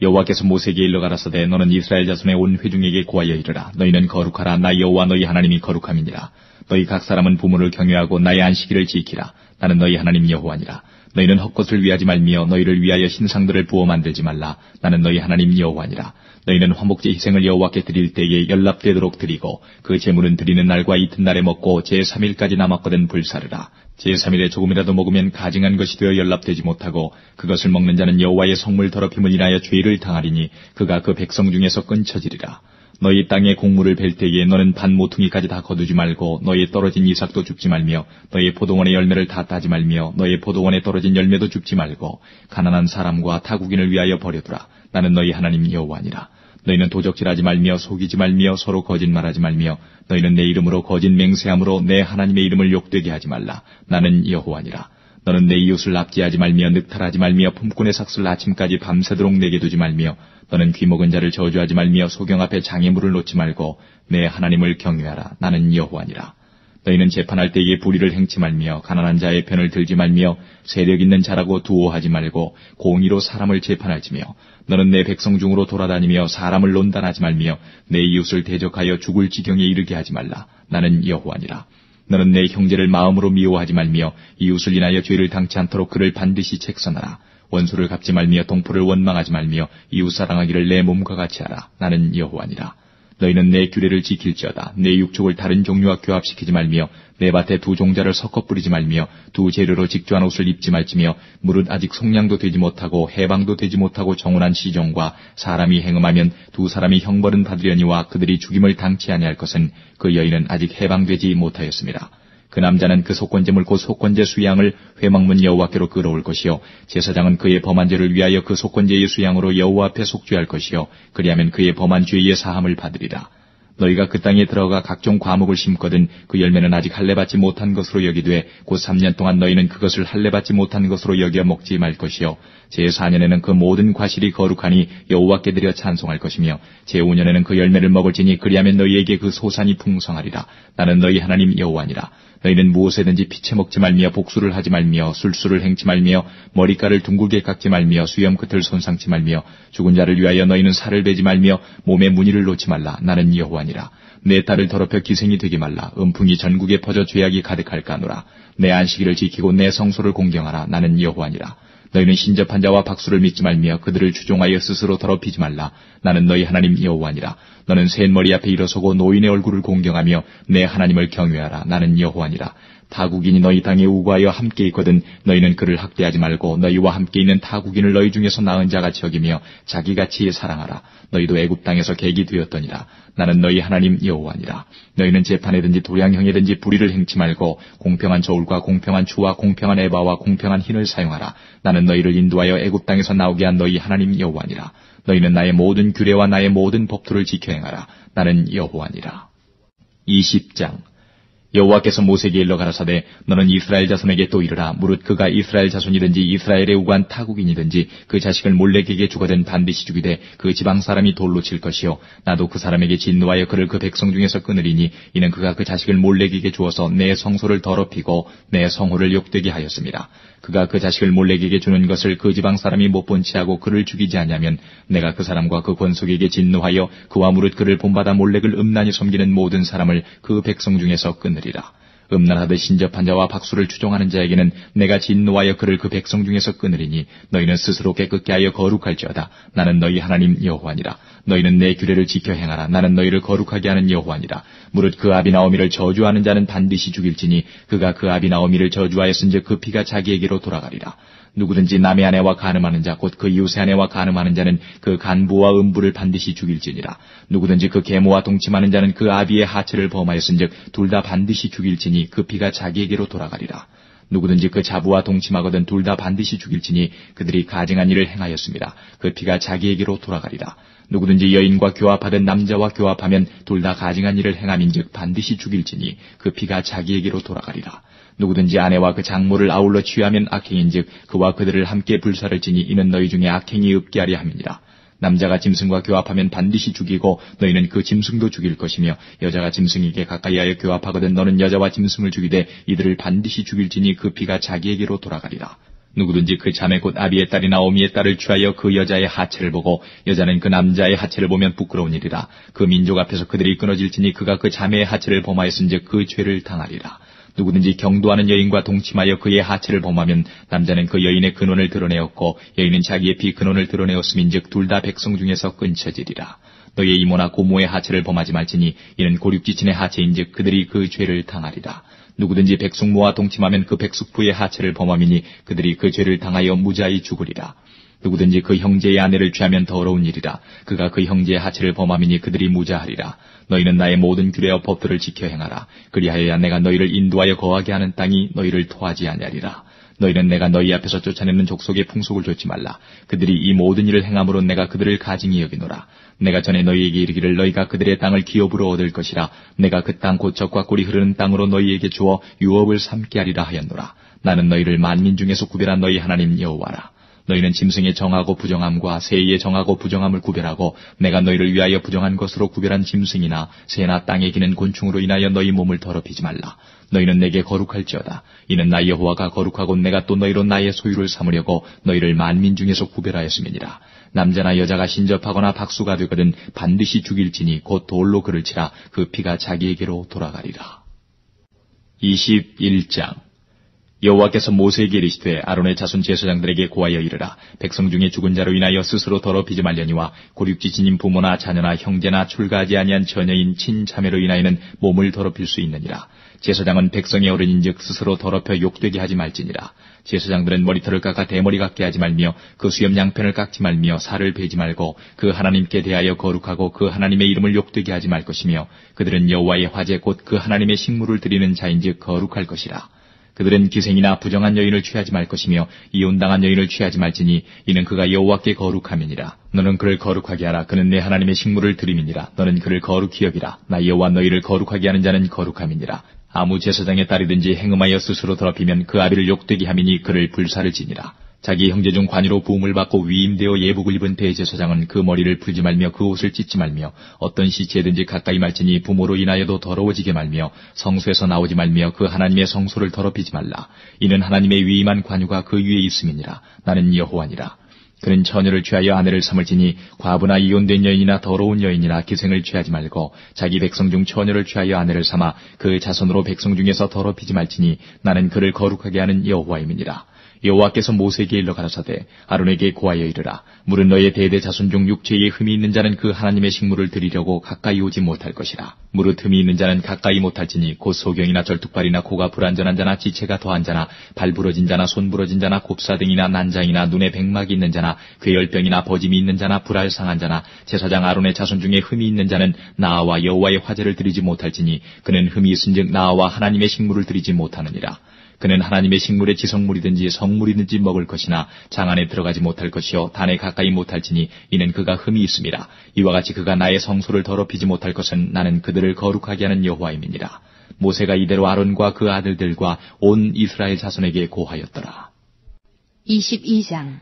여호와께서 모세에게 일러 가라사대 너는 이스라엘 자손의 온 회중에게 고하여 이르라. 너희는 거룩하라. 나 여호와 너희 하나님이 거룩함이니라. 너희 각 사람은 부모를 경외하고 나의 안식일을 지키라. 나는 너희 하나님 여호와니라. 너희는 헛것을 위하지 말며 너희를 위하여 신상들을 부어 만들지 말라. 나는 너희 하나님 여호와니라. 너희는 화목제 희생을 여호와께 드릴 때에 연납되도록 드리고 그 제물은 드리는 날과 이튿날에 먹고 제3일까지 남았거든 불사르라. 제3일에 조금이라도 먹으면 가증한 것이 되어 연납되지 못하고 그것을 먹는 자는 여호와의 성물 더럽힘을 인하여 죄를 당하리니 그가 그 백성 중에서 끊쳐지리라. 너희 땅에 곡물을 벨 때에 너는 반 모퉁이까지 다 거두지 말고 너희 떨어진 이삭도 줍지 말며 너희 포도원의 열매를 다 따지 말며 너희 포도원에 떨어진 열매도 줍지 말고 가난한 사람과 타국인을 위하여 버려두라. 나는 너희 하나님 여호와니라. 너희는 도적질하지 말며 속이지 말며 서로 거짓말하지 말며 너희는 내 이름으로 거짓 맹세함으로 내 하나님의 이름을 욕되게 하지 말라. 나는 여호와니라. 너는 내 이웃을 납치하지 말며 늑탈하지 말며 품꾼의 삭슬 아침까지 밤새도록 내게 두지 말며 너는 귀먹은 자를 저주하지 말며 소경 앞에 장애물을 놓지 말고 내 하나님을 경외하라. 나는 여호와니라. 너희는 재판할 때에 불의를 행치 말며 가난한 자의 편을 들지 말며 세력 있는 자라고 두어하지 말고 공의로 사람을 재판하지며 너는 내 백성 중으로 돌아다니며 사람을 논단하지 말며 내 이웃을 대적하여 죽을 지경에 이르게 하지 말라. 나는 여호와니라. 너는 내 형제를 마음으로 미워하지 말며 이웃을 인하여 죄를 당치 않도록 그를 반드시 책선하라. 원수를 갚지 말며 동포를 원망하지 말며 이웃 사랑하기를 내 몸과 같이 하라. 나는 여호와니라. 너희는 내 규례를 지킬지어다. 내 육축을 다른 종류와 교합시키지 말며 내 밭에 두 종자를 섞어 뿌리지 말며 두 재료로 직조한 옷을 입지 말지며 무릇 아직 속량도 되지 못하고 해방도 되지 못하고 정운한 시종과 사람이 행음하면 두 사람이 형벌은 받으려니와 그들이 죽임을 당치 아니할 것은 그 여인은 아직 해방되지 못하였습니다. 그 남자는 그 속건제물 곧 속건제 수양을 회막문 여호와께로 끌어올 것이요 제사장은 그의 범한 죄를 위하여 그 속건제의 수양으로 여호와 앞에 속죄할 것이요 그리하면 그의 범한 죄의 사함을 받으리라. 너희가 그 땅에 들어가 각종 과목을 심거든 그 열매는 아직 할례받지 못한 것으로 여기되 곧 3년 동안 너희는 그것을 할례받지 못한 것으로 여겨 먹지 말 것이요 제4년에는 그 모든 과실이 거룩하니 여호와께 드려 찬송할 것이며 제5년에는 그 열매를 먹을지니 그리하면 너희에게 그 소산이 풍성하리라. 나는 너희 하나님 여호와니라. 너희는 무엇에든지 피채 먹지 말며 복수를 하지 말며 술수를 행치 말며 머리카락을 둥글게 깎지 말며 수염 끝을 손상치 말며 죽은 자를 위하여 너희는 살을 베지 말며 몸에 무늬를 놓지 말라. 나는 여호와니라. 내 딸을 더럽혀 기생이 되게 말라. 음풍이 전국에 퍼져 죄악이 가득할까 하노라. 내 안식일을 지키고 내 성소를 공경하라. 나는 여호와니라. 너희는 신접한 자와 박수를 믿지 말며 그들을 추종하여 스스로 더럽히지 말라. 나는 너희 하나님 여호와니라. 너는 셋 머리 앞에 일어서고 노인의 얼굴을 공경하며 내 하나님을 경외하라. 나는 여호와니라. 타국인이 너희 땅에 우거하여 함께 있거든 너희는 그를 학대하지 말고 너희와 함께 있는 타국인을 너희 중에서 나은 자같이 여기며 자기같이 사랑하라. 너희도 애굽 땅에서 객이 되었더니라. 나는 너희 하나님 여호와니라. 너희는 재판에든지 도량형에든지 불의를 행치 말고 공평한 저울과 공평한 추와 공평한 에바와 공평한 흰을 사용하라. 나는 너희를 인도하여 애굽 땅에서 나오게 한 너희 하나님 여호와니라. 너희는 나의 모든 규례와 나의 모든 법도를 지켜 행하라. 나는 여호와니라. 20장 여호와께서 모세에게 일러 가라사대 너는 이스라엘 자손에게 또 이르라. 무릇 그가 이스라엘 자손이든지 이스라엘에 우간 타국인이든지 그 자식을 몰렉에게 주거든 반드시 죽이되 그 지방 사람이 돌로 칠 것이요 나도 그 사람에게 진노하여 그를 그 백성 중에서 끊으리니 이는 그가 그 자식을 몰렉에게 주어서 내 성소를 더럽히고 내 성호를 욕되게 하였습니다. 그가 그 자식을 몰렉에게 주는 것을 그 지방 사람이 못 본 채하고 그를 죽이지 않냐면 내가 그 사람과 그 권속에게 진노하여 그와 무릇 그를 본받아 몰렉을 음란히 섬기는 모든 사람을 그 백성 중에서 끊으리라. 음란하듯 신접한 자와 박수를 추종하는 자에게는 내가 진노하여 그를 그 백성 중에서 끊으리니 너희는 스스로 깨끗게 하여 거룩할지어다. 나는 너희 하나님 여호와니라. 너희는 내 규례를 지켜 행하라. 나는 너희를 거룩하게 하는 여호와니라. 무릇 그 아비나오미를 저주하는 자는 반드시 죽일지니 그가 그 아비나오미를 저주하였은즉 그 피가 자기에게로 돌아가리라. 누구든지 남의 아내와 간음하는 자 곧 그 이웃의 아내와 간음하는 자는 그 간부와 음부를 반드시 죽일지니라. 누구든지 그 계모와 동침하는 자는 그 아비의 하체를 범하였은즉 둘 다 반드시 죽일지니 그 피가 자기에게로 돌아가리라. 누구든지 그 자부와 동침하거든 둘 다 반드시 죽일지니 그들이 가증한 일을 행하였습니다. 그 피가 자기에게로 돌아가리라. 누구든지 여인과 교합하든 남자와 교합하면 둘 다 가증한 일을 행함인즉 반드시 죽일지니 그 피가 자기에게로 돌아가리라. 누구든지 아내와 그 장모를 아울러 취하면 악행인즉 그와 그들을 함께 불사를 지니 이는 너희 중에 악행이 없게 하려 함이니라. 남자가 짐승과 교합하면 반드시 죽이고 너희는 그 짐승도 죽일 것이며 여자가 짐승에게 가까이하여 교합하거든 너는 여자와 짐승을 죽이되 이들을 반드시 죽일지니 그 피가 자기에게로 돌아가리라. 누구든지 그 자매 곧 아비의 딸이 나오미의 딸을 취하여 그 여자의 하체를 보고 여자는 그 남자의 하체를 보면 부끄러운 일이라. 그 민족 앞에서 그들이 끊어질지니 그가 그 자매의 하체를 범하였은즉 그 죄를 당하리라. 누구든지 경도하는 여인과 동침하여 그의 하체를 범하면 남자는 그 여인의 근원을 드러내었고 여인은 자기의 비근원을 드러내었음인즉 둘 다 백성 중에서 끊쳐지리라. 너희의 이모나 고모의 하체를 범하지 말지니 이는 고륙지친의 하체인즉 그들이 그 죄를 당하리라. 누구든지 백숙모와 동침하면 그 백숙부의 하체를 범함이니 그들이 그 죄를 당하여 무자히 죽으리라. 누구든지 그 형제의 아내를 취하면 더러운 일이라. 그가 그 형제의 하체를 범함이니 그들이 무자하리라. 너희는 나의 모든 규례와 법들을 지켜 행하라. 그리하여야 내가 너희를 인도하여 거하게 하는 땅이 너희를 토하지 아니하리라. 너희는 내가 너희 앞에서 쫓아내는 족속의 풍속을 좇지 말라. 그들이 이 모든 일을 행함으로 내가 그들을 가증히 여기노라. 내가 전에 너희에게 이르기를 너희가 그들의 땅을 기업으로 얻을 것이라. 내가 그 땅 곧 젖과 꿀이 흐르는 땅으로 너희에게 주어 유업을 삼게 하리라 하였노라. 나는 너희를 만민 중에서 구별한 너희 하나님 여호와라. 너희는 짐승의 정하고 부정함과 새의 정하고 부정함을 구별하고 내가 너희를 위하여 부정한 것으로 구별한 짐승이나 새나 땅에 기는 곤충으로 인하여 너희 몸을 더럽히지 말라. 너희는 내게 거룩할지어다. 이는 나 여호와가 거룩하고 내가 또 너희로 나의 소유를 삼으려고 너희를 만민 중에서 구별하였음이니라. 남자나 여자가 신접하거나 박수가 되거든 반드시 죽일지니 곧 돌로 그를 치라. 그 피가 자기에게로 돌아가리라. 21장 여호와께서 모세에게 이르시되 아론의 자손 제사장들에게 고하여 이르라. 백성 중에 죽은 자로 인하여 스스로 더럽히지 말려니와 고륙지친인 부모나 자녀나 형제나 출가하지 아니한 처녀인 친자매로 인하여는 몸을 더럽힐 수 있느니라. 제사장은 백성의 어른인즉 스스로 더럽혀 욕되게 하지 말지니라. 제사장들은 머리털을 깎아 대머리 같게 하지 말며 그 수염 양편을 깎지 말며 살을 베지 말고 그 하나님께 대하여 거룩하고 그 하나님의 이름을 욕되게 하지 말 것이며 그들은 여호와의 화제 곧 그 하나님의 식물을 드리는 자인즉 거룩할 것이라. 그들은 기생이나 부정한 여인을 취하지 말 것이며 이혼당한 여인을 취하지 말지니 이는 그가 여호와께 거룩함이니라. 너는 그를 거룩하게 하라. 그는 내 하나님의 식물을 드림이니라. 너는 그를 거룩히 여기라. 나 여호와 너희를 거룩하게 하는 자는 거룩함이니라. 아무 제사장의 딸이든지 행음하여 스스로 더럽히면 그 아비를 욕되게 함이니 그를 불사를 지니라. 자기 형제 중 관유로 부음을 받고 위임되어 예복을 입은 대제사장은 그 머리를 풀지 말며 그 옷을 찢지 말며 어떤 시체든지 가까이 말지니 부모로 인하여도 더러워지게 말며 성소에서 나오지 말며 그 하나님의 성소를 더럽히지 말라. 이는 하나님의 위임한 관유가 그 위에 있음이니라. 나는 여호와니라. 그는 처녀를 취하여 아내를 삼을지니 과부나 이혼된 여인이나 더러운 여인이나 기생을 취하지 말고 자기 백성 중 처녀를 취하여 아내를 삼아 그 자손으로 백성 중에서 더럽히지 말지니 나는 그를 거룩하게 하는 여호와임이니라. 여호와께서 모세에게 일러 가라사대 아론에게 고하여 이르라. 물은 너의 대대 자손 중 육체에 흠이 있는 자는 그 하나님의 식물을 드리려고 가까이 오지 못할 것이라. 무릇 흠이 있는 자는 가까이 못할지니 곧 소경이나 절뚝발이나 코가 불안전한 자나 지체가 더한 자나 발 부러진 자나 손 부러진 자나 곱사등이나 난장이나 눈에 백막이 있는 자나 괴열병이나 버짐이 있는 자나 불알 상한 자나 제사장 아론의 자손 중에 흠이 있는 자는 나와 여호와의 화제를 드리지 못할지니 그는 흠이 있은즉 나와 하나님의 식물을 드리지 못하느니라. 그는 하나님의 식물의 지성물이든지 성물이든지 먹을 것이나 장 안에 들어가지 못할 것이요 단에 가까이 못할지니 이는 그가 흠이 있음이라. 이와 같이 그가 나의 성소를 더럽히지 못할 것은 나는 그들을 거룩하게 하는 여호와임이니라. 모세가 이대로 아론과 그 아들들과 온 이스라엘 자손에게 고하였더라. 22장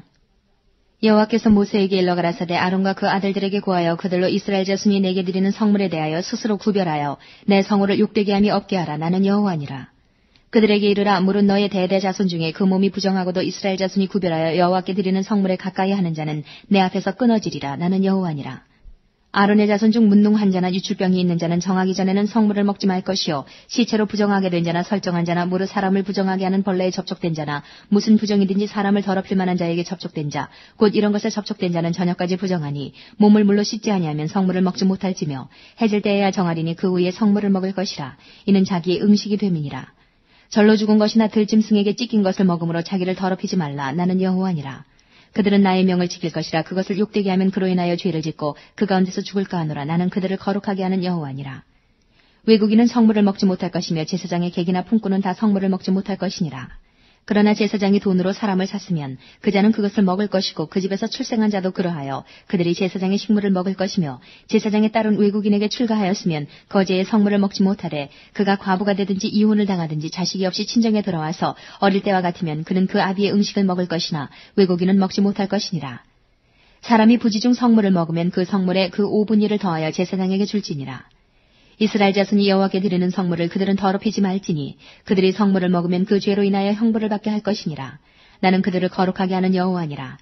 여호와께서 모세에게 일러 가라사대 아론과 그 아들들에게 고하여 그들로 이스라엘 자손이 내게 드리는 성물에 대하여 스스로 구별하여 내 성호를 욕되게 함이 없게 하라. 나는 여호와니라. 그들에게 이르라. 물은 너의 대대 자손 중에 그 몸이 부정하고도 이스라엘 자손이 구별하여 여호와께 드리는 성물에 가까이 하는 자는 내 앞에서 끊어지리라. 나는 여호와니라. 아론의 자손 중 문둥한 자나 유출병이 있는 자는 정하기 전에는 성물을 먹지 말 것이요 시체로 부정하게 된 자나 설정한 자나 무릇 사람을 부정하게 하는 벌레에 접촉된 자나 무슨 부정이든지 사람을 더럽힐 만한 자에게 접촉된 자 곧 이런 것에 접촉된 자는 저녁까지 부정하니 몸을 물로 씻지 아니하면 성물을 먹지 못할지며 해질 때에야 정하리니 그 후에 성물을 먹을 것이라. 이는 자기의 음식이 됨이니라. 절로 죽은 것이나 들짐승에게 찢긴 것을 먹음으로 자기를 더럽히지 말라. 나는 여호와니라. 그들은 나의 명을 지킬 것이라. 그것을 욕되게 하면 그로 인하여 죄를 짓고 그 가운데서 죽을까 하노라. 나는 그들을 거룩하게 하는 여호와니라. 외국인은 성물을 먹지 못할 것이며 제사장의 객이나 품꾼은 다 성물을 먹지 못할 것이니라. 그러나 제사장이 돈으로 사람을 샀으면 그 자는 그것을 먹을 것이고 그 집에서 출생한 자도 그러하여 그들이 제사장의 식물을 먹을 것이며 제사장의 딸은 외국인에게 출가하였으면 거제의 성물을 먹지 못하되 그가 과부가 되든지 이혼을 당하든지 자식이 없이 친정에 들어와서 어릴 때와 같으면 그는 그 아비의 음식을 먹을 것이나 외국인은 먹지 못할 것이니라. 사람이 부지 중 성물을 먹으면 그 성물에 그 5분의 1을 더하여 제사장에게 줄지니라. 이스라엘 자손이 여호와께 드리는 성물을 그들은 더럽히지 말지니 그들이 성물을 먹으면 그 죄로 인하여 형벌을 받게 할 것이니라. 나는 그들을 거룩하게 하는 여호와니라.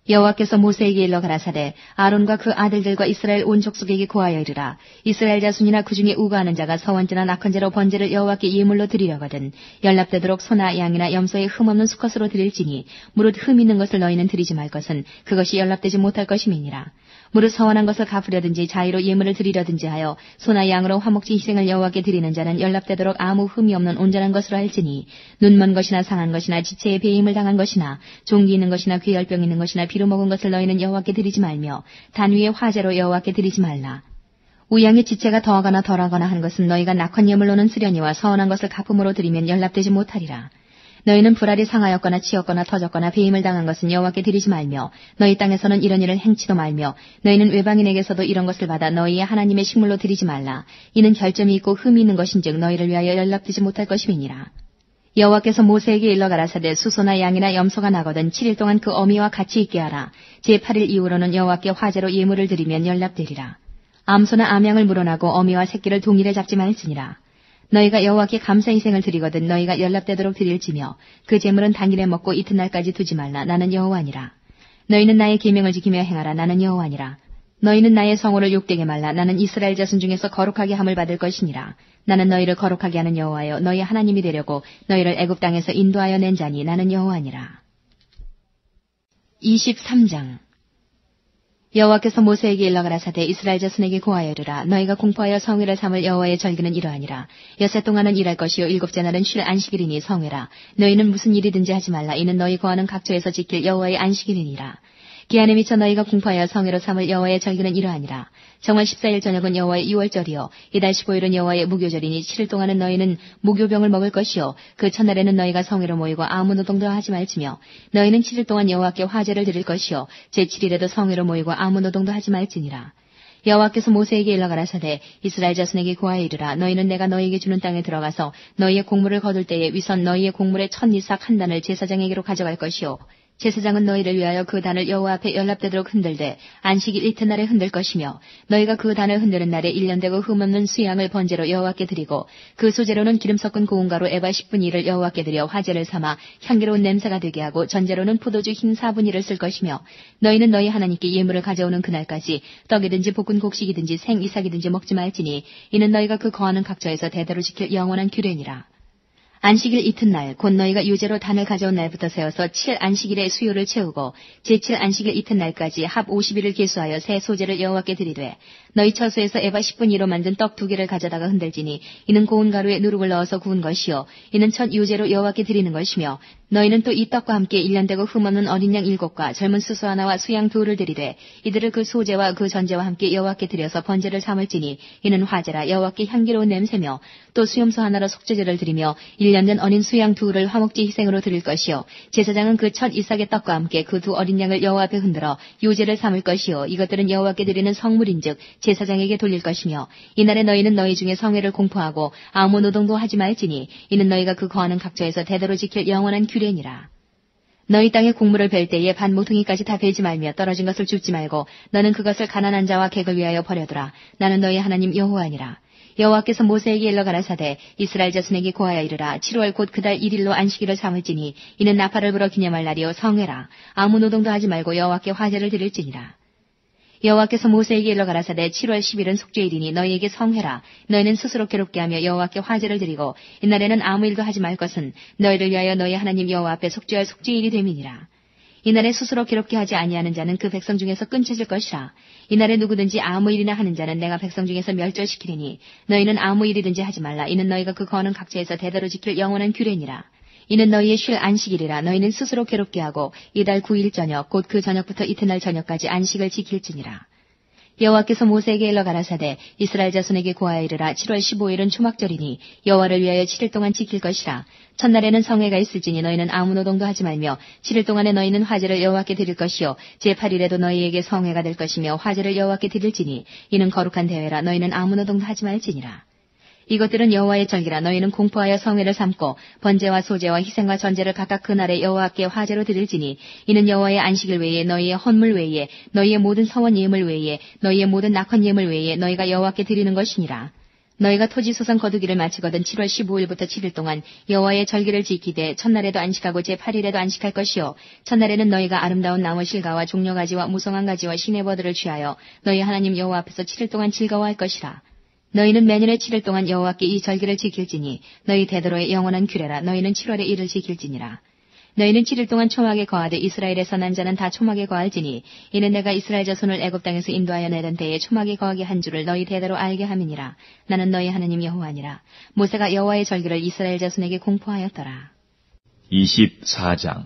여호와께서 모세에게 일러 가라사대 아론과 그 아들들과 이스라엘 온 족속에게 고하여 이르라. 이스라엘 자손이나 그 중에 우가하는 자가 서원죄나 낙헌죄로 번제를 여호와께 예물로 드리려거든 연락되도록 소나 양이나 염소의 흠없는 수컷으로 드릴지니 무릇 흠 있는 것을 너희는 드리지 말 것은 그것이 연락되지 못할 것임이니라. 무릇 서원한 것을 갚으려든지 자의로 예물을 드리려든지 하여 소나 양으로 화목제 희생을 여호와께 드리는 자는 연락되도록 아무 흠이 없는 온전한 것으로 할지니 눈먼 것이나 상한 것이나 지체에 배임을 당한 것이나 종기 있는 것이나 괴열병 있는 것이나 비루 먹은 것을 너희는 여호와께 드리지 말며 단 위에 화제로 여호와께 드리지 말라. 우양의 지체가 더하거나 덜하거나 한 것은 너희가 낙헌 예물로는 쓰려니와 서원한 것을 갚음으로 드리면 연락되지 못하리라. 너희는 불알이 상하였거나 치였거나 터졌거나 배임을 당한 것은 여호와께 드리지 말며 너희 땅에서는 이런 일을 행치도 말며 너희는 외방인에게서도 이런 것을 받아 너희의 하나님의 식물로 드리지 말라. 이는 결점이 있고 흠이 있는 것인즉 너희를 위하여 연락되지 못할 것임이니라. 여호와께서 모세에게 일러 가라사대 수소나 양이나 염소가 나거든 7일 동안 그 어미와 같이 있게 하라. 제8일 이후로는 여호와께 화제로 예물을 드리면 연락되리라. 암소나 암양을 물어나고 어미와 새끼를 동일에 잡지 말지니라. 너희가 여호와께 감사 희생을 드리거든 너희가 연락되도록 드릴지며 그 제물은 당일에 먹고 이튿날까지 두지 말라. 나는 여호와니라. 너희는 나의 계명을 지키며 행하라. 나는 여호와니라. 너희는 나의 성호를 욕되게 말라. 나는 이스라엘 자손 중에서 거룩하게 함을 받을 것이니라. 나는 너희를 거룩하게 하는 여호와여 너희 하나님이 되려고 너희를 애굽 땅에서 인도하여 낸 자니 나는 여호와니라. 23장 여호와께서 모세에게 일러 가라사대 이스라엘 자손에게 고하여 이르라. 너희가 공포하여 성회를 삼을 여호와의 절기는 이러하니라. 엿새 동안은 일할 것이요 일곱째 날은 쉴 안식일이니 성회라. 너희는 무슨 일이든지 하지 말라. 이는 너희 거하는 각처에서 지킬 여호와의 안식일이니라. 기한에 미쳐 너희가 공포하여 성회로 삼을 여호와의 절기는 이러하니라. 정월 14일 저녁은 여호와의 유월절이요 이달 15일은 여호와의 무교절이니 7일 동안은 너희는 무교병을 먹을 것이요 그 첫날에는 너희가 성회로 모이고 아무 노동도 하지 말지며 너희는 7일 동안 여호와께 화제를 드릴 것이요 제7일에도 성회로 모이고 아무 노동도 하지 말지니라. 여호와께서 모세에게 일러 가라사대 이스라엘 자손에게 고하여 이르라. 너희는 내가 너희에게 주는 땅에 들어가서 너희의 곡물을 거둘 때에 위선 너희의 곡물의 첫 이삭 한 단을 제사장에게로 가져갈 것이요 제사장은 너희를 위하여 그 단을 여호와 앞에 연납되도록 흔들되 안식일 이튿날에 흔들 것이며 너희가 그 단을 흔드는 날에 1년 되고 흠없는 수양을 번제로 여호와께 드리고 그 소제로는 기름 섞은 고운 가루 에바 10분의 1을 여호와께 드려 화제를 삼아 향기로운 냄새가 되게 하고 전제로는 포도주 흰 4분의 1을 쓸 것이며 너희는 너희 하나님께 예물을 가져오는 그날까지 떡이든지 볶은 곡식이든지 생 이삭이든지 먹지 말지니 이는 너희가 그 거하는 각처에서 대대로 지킬 영원한 규례니라. 안식일 이튿날 곧 너희가 유제로 단을 가져온 날부터 세워서 7 안식일의 수요를 채우고 제7 안식일 이튿날까지 합 50일을 계수하여 새 소제를 여호와께 드리되 너희 처소에서 에바 10분의 1로 만든 떡 2개를 가져다가 흔들지니 이는 고운 가루에 누룩을 넣어서 구운 것이요 이는 첫 유제로 여호와께 드리는 것이며 너희는 또 이 떡과 함께 1년 되고 흠없는 어린 양 7과 젊은 수소 하나와 수양 2를 드리되 이들을 그 소제와 그 전제와 함께 여호와께 드려서 번제를 삼을지니 이는 화제라 여호와께 향기로운 냄새며 또 수염소 하나로 속죄제를 드리며 1년 된 어린 수양 2를 화목제 희생으로 드릴 것이요 제사장은 그 첫 이삭의 떡과 함께 그 2 어린 양을 여호와 앞에 흔들어 유제를 삼을 것이요 이것들은 여호와께 드리는 성물인즉 제사장에게 돌릴 것이며 이날에 너희는 너희 중에 성회를 공포하고 아무 노동도 하지 말지니 이는 너희가 그 거하는 각처에서 대대로 지킬 영원한 규례니라. 너희 땅에 곡물을 벨 때에 반 모퉁이까지 다 베지 말며 떨어진 것을 줍지 말고 너는 그것을 가난한 자와 객을 위하여 버려두라. 나는 너희 하나님 여호와니라. 여호와께서 모세에게 일러 가라사대 이스라엘 자손에게 고하여 이르라. 7월 곧 그달 1일로 안식일을 삼을지니 이는 나팔을 불어 기념할 날이요 성회라. 아무 노동도 하지 말고 여호와께 화제를 드릴지니라. 여호와께서 모세에게 일러 가라사대 7월 10일은 속죄일이니 너희에게 성회라. 너희는 스스로 괴롭게 하며 여호와께 화제를 드리고 이날에는 아무 일도 하지 말 것은 너희를 위하여 너희 하나님 여호와 앞에 속죄할 속죄일이 됨이니라. 이날에 스스로 괴롭게 하지 아니하는 자는 그 백성 중에서 끊쳐질 것이라. 이날에 누구든지 아무 일이나 하는 자는 내가 백성 중에서 멸절시키리니 너희는 아무 일이든지 하지 말라. 이는 너희가 그 거하는 각처에서 대대로 지킬 영원한 규례니라. 이는 너희의 쉴 안식일이라. 너희는 스스로 괴롭게 하고 이달 9일 저녁 곧 그 저녁부터 이튿날 저녁까지 안식을 지킬지니라. 여호와께서 모세에게 일러 가라사대 이스라엘 자손에게 고하여 이르라. 7월 15일은 초막절이니 여호와를 위하여 7일 동안 지킬 것이라. 첫날에는 성회가 있을지니 너희는 아무 노동도 하지 말며 7일 동안에 너희는 화제를 여호와께 드릴 것이요 제8일에도 너희에게 성회가 될 것이며 화제를 여호와께 드릴지니 이는 거룩한 대회라. 너희는 아무 노동도 하지 말지니라. 이것들은 여호와의 절기라. 너희는 공포하여 성회를 삼고 번제와 소제와 희생과 전제를 각각 그날에 여호와께 화제로 드릴지니 이는 여호와의 안식일 외에 너희의 헌물 외에 너희의 모든 서원 예물 외에 너희의 모든 낙헌 예물 외에 너희가 여호와께 드리는 것이니라. 너희가 토지 소산 거두기를 마치거든 7월 15일부터 7일 동안 여호와의 절기를 지키되 첫날에도 안식하고 제8일에도 안식할 것이요 첫날에는 너희가 아름다운 나무 실과와 종려가지와 무성한 가지와 시내버들을 취하여 너희 하나님 여호와 앞에서 7일 동안 즐거워할 것이라. 너희는 매년의 7일 동안 여호와께 이 절기를 지킬지니 너희 대대로의 영원한 규례라. 너희는 7월에 이를 지킬지니라. 너희는 7일 동안 초막에 거하되 이스라엘에서 난 자는 다 초막에 거할지니 이는 내가 이스라엘 자손을 애굽 땅에서 인도하여 내던 때에 초막에 거하게 한 줄을 너희 대대로 알게 함이니라. 나는 너희 하나님 여호와니라. 모세가 여호와의 절기를 이스라엘 자손에게 공포하였더라. 24장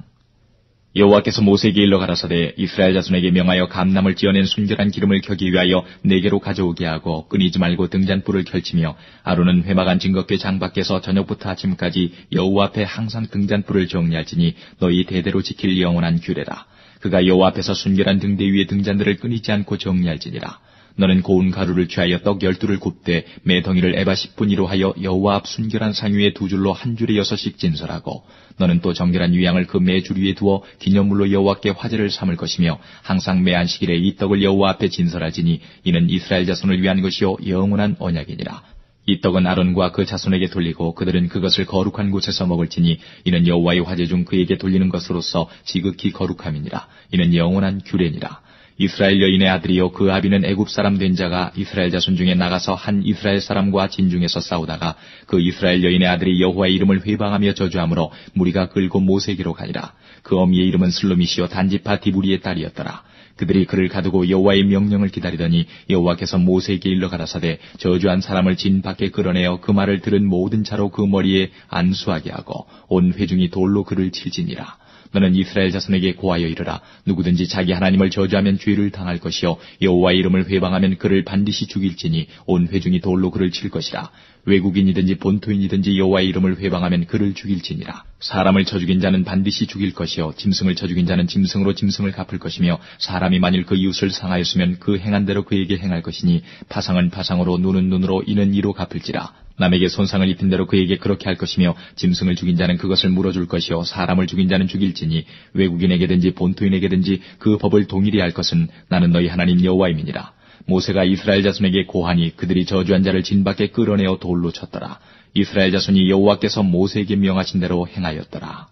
여호와께서 모세에게 일러 가라사대 이스라엘 자손에게 명하여 감람을 찌어낸 순결한 기름을 켜기 위하여 네게로 가져오게 하고 끊이지 말고 등잔불을 펼치며 아론은 회막안 증거궤 장 밖에서 저녁부터 아침까지 여호와 앞에 항상 등잔불을 정리할지니 너희 대대로 지킬 영원한 규례라. 그가 여호와 앞에서 순결한 등대 위에 등잔들을 끊이지 않고 정리할지니라. 너는 고운 가루를 취하여 떡 12를 굽되 매 덩이를 에바 10분위로 하여 여호와 앞 순결한 상 위에 2줄로 한 줄에 6씩 진설하고 너는 또 정결한 유양을 그 매 줄 위에 두어 기념물로 여호와께 화제를 삼을 것이며 항상 매 안식일에 이 떡을 여호와 앞에 진설하지니 이는 이스라엘 자손을 위한 것이요 영원한 언약이니라. 이 떡은 아론과 그 자손에게 돌리고 그들은 그것을 거룩한 곳에서 먹을지니 이는 여호와의 화제 중 그에게 돌리는 것으로서 지극히 거룩함이니라. 이는 영원한 규례니라. 이스라엘 여인의 아들이요 그 아비는 애굽 사람 된 자가 이스라엘 자손 중에 나가서 한 이스라엘 사람과 진중에서 싸우다가 그 이스라엘 여인의 아들이 여호와의 이름을 회방하며 저주하므로 무리가 끌고 모세에게로 가니라. 그 어미의 이름은 슬로미시요 단지파 디브리의 딸이었더라. 그들이 그를 가두고 여호와의 명령을 기다리더니 여호와께서 모세에게 일러 가라사대 저주한 사람을 진 밖에 끌어내어 그 말을 들은 모든 자로 그 머리에 안수하게 하고 온 회중이 돌로 그를 칠지니라. 너는 이스라엘 자손에게 고하여 이르라. 누구든지 자기 하나님을 저주하면 죄를 당할 것이요 여호와의 이름을 회방하면 그를 반드시 죽일지니 온 회중이 돌로 그를 칠 것이라. 외국인이든지 본토인이든지 여호와의 이름을 회방하면 그를 죽일지니라. 사람을 쳐 죽인 자는 반드시 죽일 것이요 짐승을 쳐 죽인 자는 짐승으로 짐승을 갚을 것이며 사람이 만일 그 이웃을 상하였으면 그 행한 대로 그에게 행할 것이니 파상은 파상으로 눈은 눈으로 이는 이로 갚을지라. 남에게 손상을 입힌 대로 그에게 그렇게 할 것이며 짐승을 죽인 자는 그것을 물어줄 것이요 사람을 죽인 자는 죽일지니 외국인에게든지 본토인에게든지 그 법을 동일히 할 것은 나는 너희 하나님 여호와임이니라. 모세가 이스라엘 자손에게 고하니 그들이 저주한 자를 진 밖에 끌어내어 돌로 쳤더라. 이스라엘 자손이 여호와께서 모세에게 명하신 대로 행하였더라.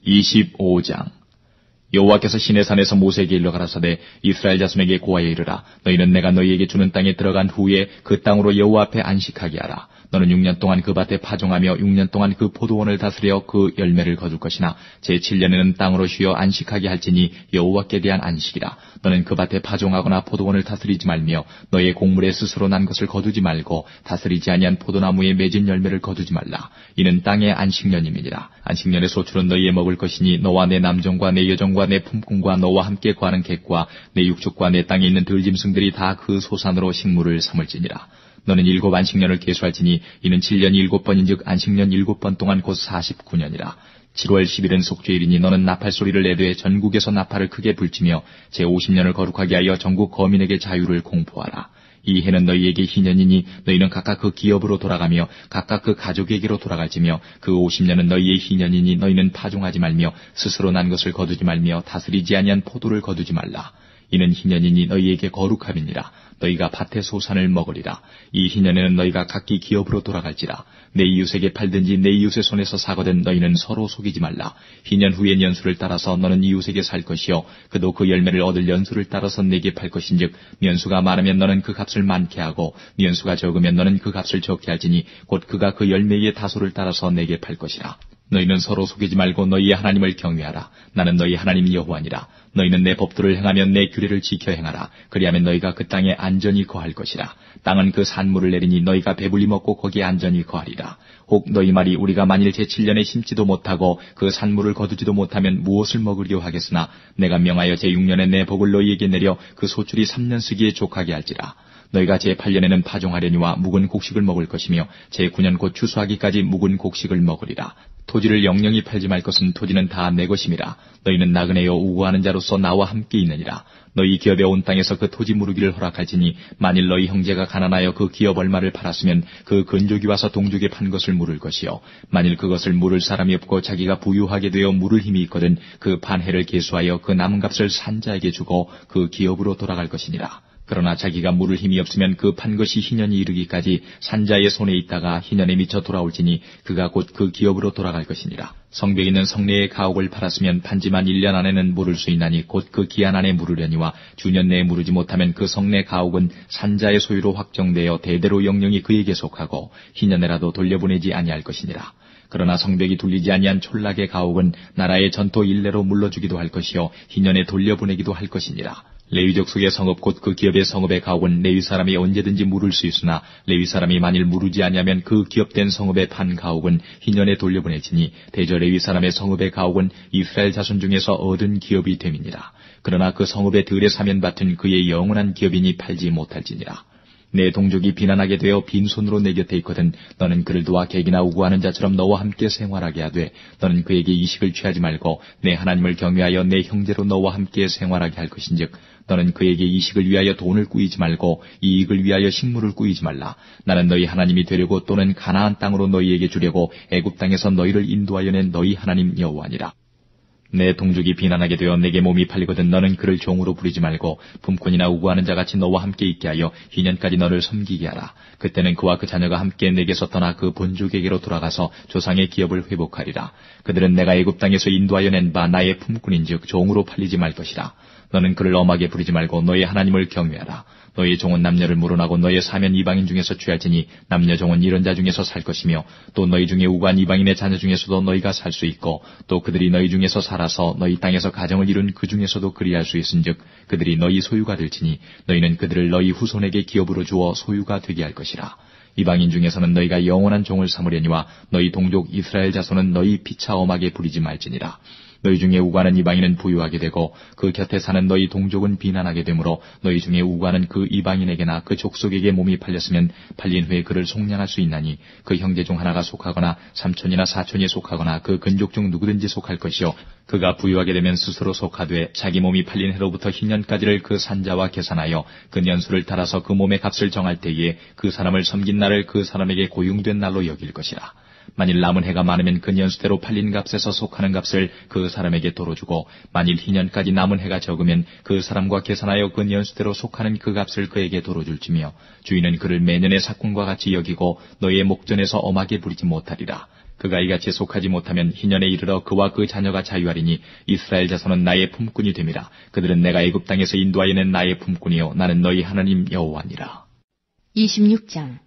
25장 여호와께서 시내산에서 모세에게 일러 가라사대 이스라엘 자손에게 고하여 이르라. 너희는 내가 너희에게 주는 땅에 들어간 후에 그 땅으로 여호와 앞에 안식하게 하라. 너는 6년 동안 그 밭에 파종하며 6년 동안 그 포도원을 다스려 그 열매를 거둘 것이나 제7년에는 땅으로 쉬어 안식하게 할지니 여호와께 대한 안식이라. 너는 그 밭에 파종하거나 포도원을 다스리지 말며 너의 곡물에 스스로 난 것을 거두지 말고 다스리지 아니한 포도나무에 맺은 열매를 거두지 말라. 이는 땅의 안식년임이니라. 안식년의 소출은 너희의 먹을 것이니 너와 내 남종과 내 여종과 내 품꾼과 너와 함께 거하는 객과 내 육축과 내 땅에 있는 들짐승들이 다 그 소산으로 식물을 삼을지니라. 너는 7 안식년을 계수할지니 이는 7년이 7번인즉 안식년 7번 동안 곧 49년이라. 7월 10일은 속죄일이니 너는 나팔 소리를 내되 전국에서 나팔을 크게 불치며 제50년을 거룩하게 하여 전국 거민에게 자유를 공포하라. 이 해는 너희에게 희년이니 너희는 각각 그 기업으로 돌아가며 각각 그 가족에게로 돌아갈지며 그 50년은 너희의 희년이니 너희는 파종하지 말며 스스로 난 것을 거두지 말며 다스리지 아니한 포도를 거두지 말라. 이는 희년이니 너희에게 거룩함이니라. 너희가 밭의 소산을 먹으리라. 이 희년에는 너희가 각기 기업으로 돌아갈지라. 내 이웃에게 팔든지 내 이웃의 손에서 사거든 너희는 서로 속이지 말라. 희년 후의 연수를 따라서 너는 이웃에게 살 것이요 그도 그 열매를 얻을 연수를 따라서 내게 팔 것인즉 연수가 많으면 너는 그 값을 많게 하고 연수가 적으면 너는 그 값을 적게 할지니 곧 그가 그 열매의 다소를 따라서 내게 팔 것이라. 너희는 서로 속이지 말고 너희의 하나님을 경외하라. 나는 너희 하나님 여호와니라. 너희는 내 법도를 행하며 내 규례를 지켜 행하라. 그리하면 너희가 그 땅에 안전히 거할 것이라. 땅은 그 산물을 내리니 너희가 배불리 먹고 거기에 안전히 거하리라. 혹 너희 말이 우리가 만일 제7년에 심지도 못하고 그 산물을 거두지도 못하면 무엇을 먹으려 하겠으나 내가 명하여 제6년에 내 복을 너희에게 내려 그 소출이 3년 쓰기에 족하게 할지라. 너희가 제8년에는 파종하려니와 묵은 곡식을 먹을 것이며 제9년 곧 추수하기까지 묵은 곡식을 먹으리라. 토지를 영영히 팔지 말 것은 토지는 다 내 것임이라. 너희는 나그네여 우고하는 자로서 나와 함께 있느니라. 너희 기업에 온 땅에서 그 토지 무르기를 허락할지니 만일 너희 형제가 가난하여 그 기업 얼마를 팔았으면 그 근족이 와서 동족에 판 것을 물을 것이요 만일 그것을 물을 사람이 없고 자기가 부유하게 되어 물을 힘이 있거든 그 반해를 계수하여 그 남은 값을 산자에게 주고 그 기업으로 돌아갈 것이니라. 그러나 자기가 물을 힘이 없으면 그 판 것이 희년이 이르기까지 산자의 손에 있다가 희년에 미쳐 돌아올지니 그가 곧 그 기업으로 돌아갈 것이니라. 성벽 있는 성내의 가옥을 팔았으면 판지만 1년 안에는 물을 수 있나니 곧 그 기한 안에 물으려니와 주년 내에 물으지 못하면 그 성내 가옥은 산자의 소유로 확정되어 대대로 영영이 그에게 속하고 희년에라도 돌려보내지 아니할 것이니라. 그러나 성벽이 둘리지 아니한 촌락의 가옥은 나라의 전토 일례로 물러주기도 할 것이요 희년에 돌려보내기도 할 것이니라. 레위족 속의 성읍 곧 그 기업의 성읍의 가옥은 레위 사람이 언제든지 물을 수 있으나 레위 사람이 만일 물으지 아니하면 그 기업된 성읍의 판 가옥은 희년에 돌려보내지니 대저 레위 사람의 성읍의 가옥은 이스라엘 자손 중에서 얻은 기업이 됨이니라. 그러나 그 성읍의 들에 사면 밭은 그의 영원한 기업이니 팔지 못할지니라. 내 동족이 비난하게 되어 빈손으로 내 곁에 있거든 너는 그를 도와 객이나 우고하는 자처럼 너와 함께 생활하게 하되 너는 그에게 이식을 취하지 말고 내 하나님을 경외하여 내 형제로 너와 함께 생활하게 할 것인즉 너는 그에게 이식을 위하여 돈을 꾸이지 말고 이익을 위하여 식물을 꾸이지 말라. 나는 너희 하나님이 되려고 또는 가나안 땅으로 너희에게 주려고 애굽 땅에서 너희를 인도하여 낸 너희 하나님 여호와니라. 내 동족이 비난하게 되어 내게 몸이 팔리거든 너는 그를 종으로 부리지 말고 품꾼이나 우고하는 자같이 너와 함께 있게 하여 희년까지 너를 섬기게 하라. 그때는 그와 그 자녀가 함께 내게서 떠나 그 본족에게로 돌아가서 조상의 기업을 회복하리라. 그들은 내가 애굽 땅에서 인도하여 낸 바 나의 품꾼인즉 종으로 팔리지 말 것이라. 너는 그를 엄하게 부리지 말고 너의 하나님을 경외하라. 너의 종은 남녀를 물어나고 너의 사면 이방인 중에서 취할지니 남녀 종은 이런 자 중에서 살 것이며 또 너희 중에 우고한 이방인의 자녀 중에서도 너희가 살 수 있고 또 그들이 너희 중에서 살아서 너희 땅에서 가정을 이룬 그 중에서도 그리할 수 있은즉 그들이 너희 소유가 될지니 너희는 그들을 너희 후손에게 기업으로 주어 소유가 되게 할 것이라. 이방인 중에서는 너희가 영원한 종을 삼으려니와 너희 동족 이스라엘 자손은 너희 피차 엄하게 부리지 말지니라. 너희 중에 우고하는 이방인은 부유하게 되고 그 곁에 사는 너희 동족은 비난하게 되므로 너희 중에 우고하는 그 이방인에게나 그 족속에게 몸이 팔렸으면 팔린 후에 그를 속량할 수 있나니 그 형제 중 하나가 속하거나 삼촌이나 사촌이 속하거나 그 근족 중 누구든지 속할 것이요 그가 부유하게 되면 스스로 속하되 자기 몸이 팔린 해로부터 희년까지를 그 산자와 계산하여 그 년수를 따라서 그 몸의 값을 정할 때에 그 사람을 섬긴 날을 그 사람에게 고용된 날로 여길 것이라. 만일 남은 해가 많으면 그 년수대로 팔린 값에서 속하는 값을 그 사람에게 도로 주고 만일 희년까지 남은 해가 적으면 그 사람과 계산하여 그 년수대로 속하는 그 값을 그에게 도로 줄지며 주인은 그를 매년의 삭군과 같이 여기고 너희의 목전에서 엄하게 부리지 못하리라. 그가 이같이 속하지 못하면 희년에 이르러 그와 그 자녀가 자유하리니 이스라엘 자손은 나의 품꾼이 됨이라. 그들은 내가 애굽 땅에서 인도하여 낸 나의 품꾼이요 나는 너희 하나님 여호와니라. 26장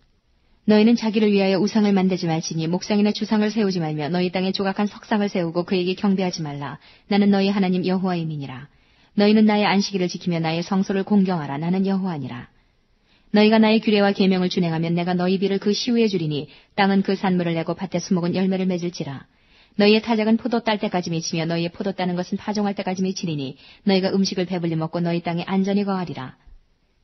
너희는 자기를 위하여 우상을 만들지 말지니 목상이나 주상을 세우지 말며 너희 땅에 조각한 석상을 세우고 그에게 경배하지 말라. 나는 너희 하나님 여호와임이니라. 너희는 나의 안식일을 지키며 나의 성소를 공경하라. 나는 여호와니라. 너희가 나의 규례와 계명을 준행하면 내가 너희 비를 그 시후에 주리니 땅은 그 산물을 내고 밭의 수목은 열매를 맺을지라. 너희의 타작은 포도 딸 때까지 미치며 너희의 포도 따는 것은 파종할 때까지 미치리니 너희가 음식을 배불리 먹고 너희 땅에 안전히 거하리라.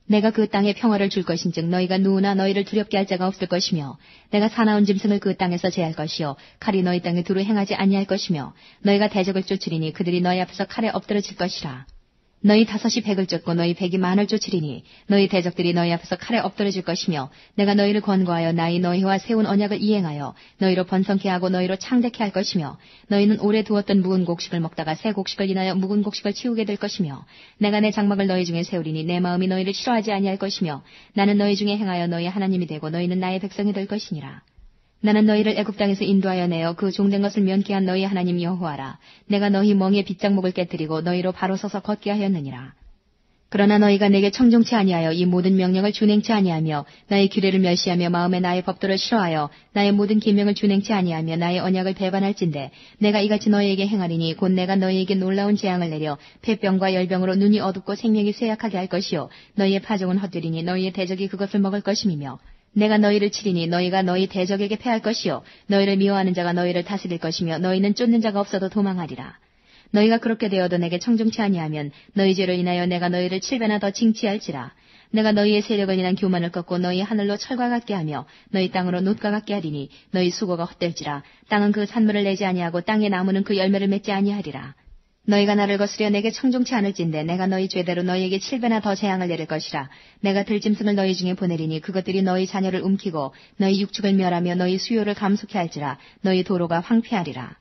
내가 그 땅에 평화를 줄 것인즉 너희가 누구나 너희를 두렵게 할 자가 없을 것이며 내가 사나운 짐승을 그 땅에서 제할 것이요 칼이 너희 땅에 두루 행하지 아니할 것이며 너희가 대적을 쫓으리니 그들이 너희 앞에서 칼에 엎드러질 것이라. 너희 5이 100을 쫓고 너희 100이 만을 쫓으리니 너희 대적들이 너희 앞에서 칼에 엎드러질 것이며 내가 너희를 권고하여 나의 너희와 세운 언약을 이행하여 너희로 번성케 하고 너희로 창대케 할 것이며 너희는 오래 두었던 묵은 곡식을 먹다가 새 곡식을 인하여 묵은 곡식을 치우게 될 것이며 내가 내 장막을 너희 중에 세우리니 내 마음이 너희를 싫어하지 아니할 것이며 나는 너희 중에 행하여 너희 하나님이 되고 너희는 나의 백성이 될 것이니라. 나는 너희를 애굽 땅에서 인도하여 내어 그 종된 것을 면케 한 너희 하나님 여호와라. 내가 너희 멍에 빗장목을 깨뜨리고 너희로 바로 서서 걷게 하였느니라. 그러나 너희가 내게 청종치 아니하여 이 모든 명령을 준행치 아니하며 나의 규례를 멸시하며 마음에 나의 법도를 싫어하여 나의 모든 계명을 준행치 아니하며 나의 언약을 배반할진대 내가 이같이 너희에게 행하리니 곧 내가 너희에게 놀라운 재앙을 내려 폐병과 열병으로 눈이 어둡고 생명이 쇠약하게 할 것이요 너희의 파종은 헛되리니 너희의 대적이 그것을 먹을 것임이며 내가 너희를 치리니 너희가 너희 대적에게 패할 것이요 너희를 미워하는 자가 너희를 다스릴 것이며 너희는 쫓는 자가 없어도 도망하리라. 너희가 그렇게 되어도 내게 청종치 아니하면 너희 죄로 인하여 내가 너희를 7배나 더 징치할지라. 내가 너희의 세력을 인한 교만을 꺾고 너희 하늘로 철과 같게 하며 너희 땅으로 놋과 같게 하리니 너희 수고가 헛될지라. 땅은 그 산물을 내지 아니하고 땅의 나무는 그 열매를 맺지 아니하리라. 너희가 나를 거스려 내게 청종치 않을진대 내가 너희 죄대로 너희에게 7배나 더 재앙을 내릴 것이라. 내가 들짐승을 너희 중에 보내리니 그것들이 너희 자녀를 움키고 너희 육축을 멸하며 너희 수요를 감속해 할지라. 너희 도로가 황폐하리라.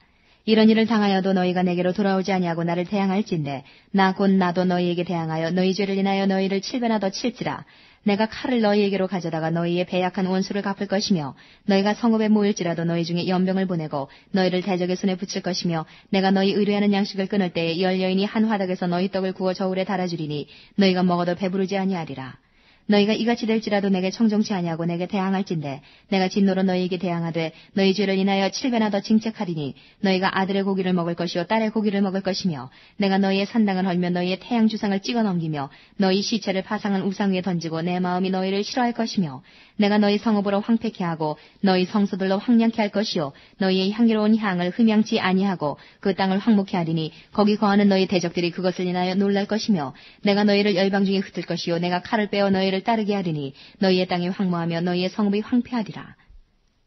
이런 일을 당하여도 너희가 내게로 돌아오지 아니하고 나를 대항할진대 나 곧 나도 너희에게 대항하여 너희 죄를 인하여 너희를 7배나 더 칠지라. 내가 칼을 너희에게로 가져다가 너희의 배약한 원수를 갚을 것이며 너희가 성읍에 모일지라도 너희 중에 연병을 보내고 너희를 대적의 손에 붙일 것이며 내가 너희 의뢰하는 양식을 끊을 때에 열 여인이 한 화덕에서 너희 떡을 구워 저울에 달아주리니 너희가 먹어도 배부르지 아니하리라. 너희가 이같이 될지라도 내게 청종치 아니하고 내게 대항할진대 내가 진노로 너희에게 대항하되 너희 죄를 인하여 7배나 더 징책하리니 너희가 아들의 고기를 먹을 것이요 딸의 고기를 먹을 것이며 내가 너희의 산당을 헐며 너희의 태양 주상을 찍어 넘기며 너희 시체를 파상한 우상 위에 던지고 내 마음이 너희를 싫어할 것이며 내가 너희 성읍으로 황폐케 하고 너희 성소들로 황량케 할 것이요 너희의 향기로운 향을 흠양치 아니하고 그 땅을 황목케 하리니 거기 거하는 너희 대적들이 그것을 인하여 놀랄 것이며 내가 너희를 열방 중에 흩을 것이요 내가 칼을 빼어 너희를 따르게 하리니 너희의 땅이 황무하며 너희의 성읍이 황폐하리라.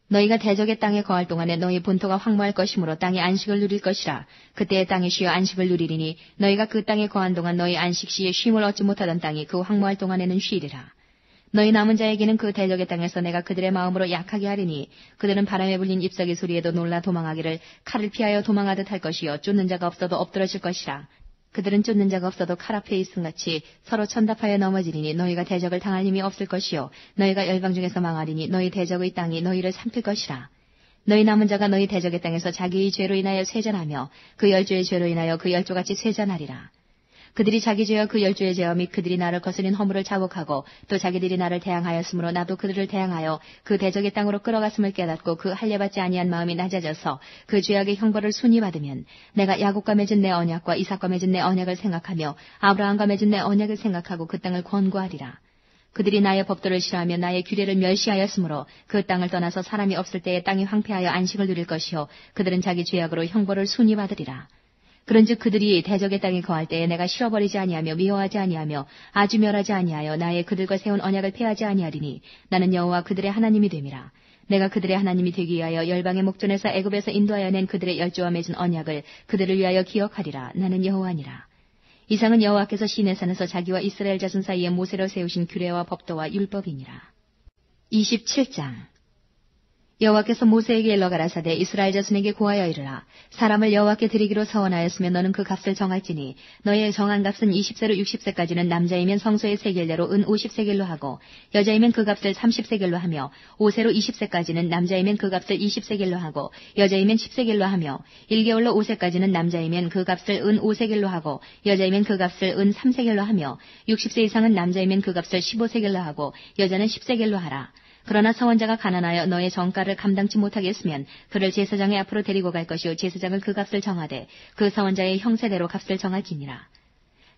너희가 대적의 땅에 거할 동안에 너희 본토가 황무할 것이므로 땅이 안식을 누릴 것이라. 그때의 땅이 쉬어 안식을 누리리니 너희가 그 땅에 거한 동안 너희 안식 시에 쉼을 얻지 못하던 땅이 그 황무할 동안에는 쉬리라. 너희 남은 자에게는 그 대적의 땅에서 내가 그들의 마음으로 약하게 하리니 그들은 바람에 불린 잎사귀 소리에도 놀라 도망하기를 칼을 피하여 도망하듯 할 것이요 쫓는 자가 없어도 엎드러질 것이라. 그들은 쫓는 자가 없어도 칼 앞에 있음같이 서로 천답하여 넘어지리니 너희가 대적을 당할 힘이 없을 것이요 너희가 열방 중에서 망하리니 너희 대적의 땅이 너희를 삼킬 것이라. 너희 남은 자가 너희 대적의 땅에서 자기의 죄로 인하여 쇠잔하며 그 열조의 죄로 인하여 그 열조같이 쇠잔하리라. 그들이 자기 죄와 그 열조의 죄와 및 그들이 나를 거스린 허물을 자복하고 또 자기들이 나를 대항하였으므로 나도 그들을 대항하여 그 대적의 땅으로 끌어갔음을 깨닫고 그 할례받지 아니한 마음이 낮아져서 그 죄악의 형벌을 순히 받으면 내가 야곱과 맺은 내 언약과 이삭과 맺은 내 언약을 생각하며 아브라함과 맺은 내 언약을 생각하고 그 땅을 권고하리라. 그들이 나의 법도를 싫어하며 나의 규례를 멸시하였으므로 그 땅을 떠나서 사람이 없을 때에 땅이 황폐하여 안식을 누릴 것이요 그들은 자기 죄악으로 형벌을 순히 받으리라. 그런즉 그들이 대적의 땅에 거할 때에 내가 실어버리지 아니하며 미워하지 아니하며 아주 멸하지 아니하여 나의 그들과 세운 언약을 폐하지 아니하리니 나는 여호와 그들의 하나님이 됨이라. 내가 그들의 하나님이 되기 위하여 열방의 목전에서 애굽에서 인도하여 낸 그들의 열조와 맺은 언약을 그들을 위하여 기억하리라. 나는 여호와니라. 이상은 여호와께서 시내산에서 자기와 이스라엘 자손 사이에 모세로 세우신 규례와 법도와 율법이니라. 27장. 여호와께서 모세에게 일러 가라사대 이스라엘 자손에게 고하여 이르라. 사람을 여호와께 드리기로 서원하였으면 너는 그 값을 정할지니 너의 정한 값은 20세로 60세까지는 남자이면 성소의 세겔대로 은 50세겔로 하고 여자이면 그 값을 30세겔로 하며 5세로 20세까지는 남자이면 그 값을 20세겔로 하고 여자이면 10세겔로 하며 1개월로 5세까지는 남자이면 그 값을 은 5세겔로 하고 여자이면 그 값을 은 3세겔로 하며 60세 이상은 남자이면 그 값을 15세겔로 하고 여자는 10세겔로 하라. 그러나 서원자가 가난하여 너의 정가를 감당치 못하겠으면 그를 제사장의 앞으로 데리고 갈 것이요 제사장은 그 값을 정하되 그 서원자의 형세대로 값을 정할지니라.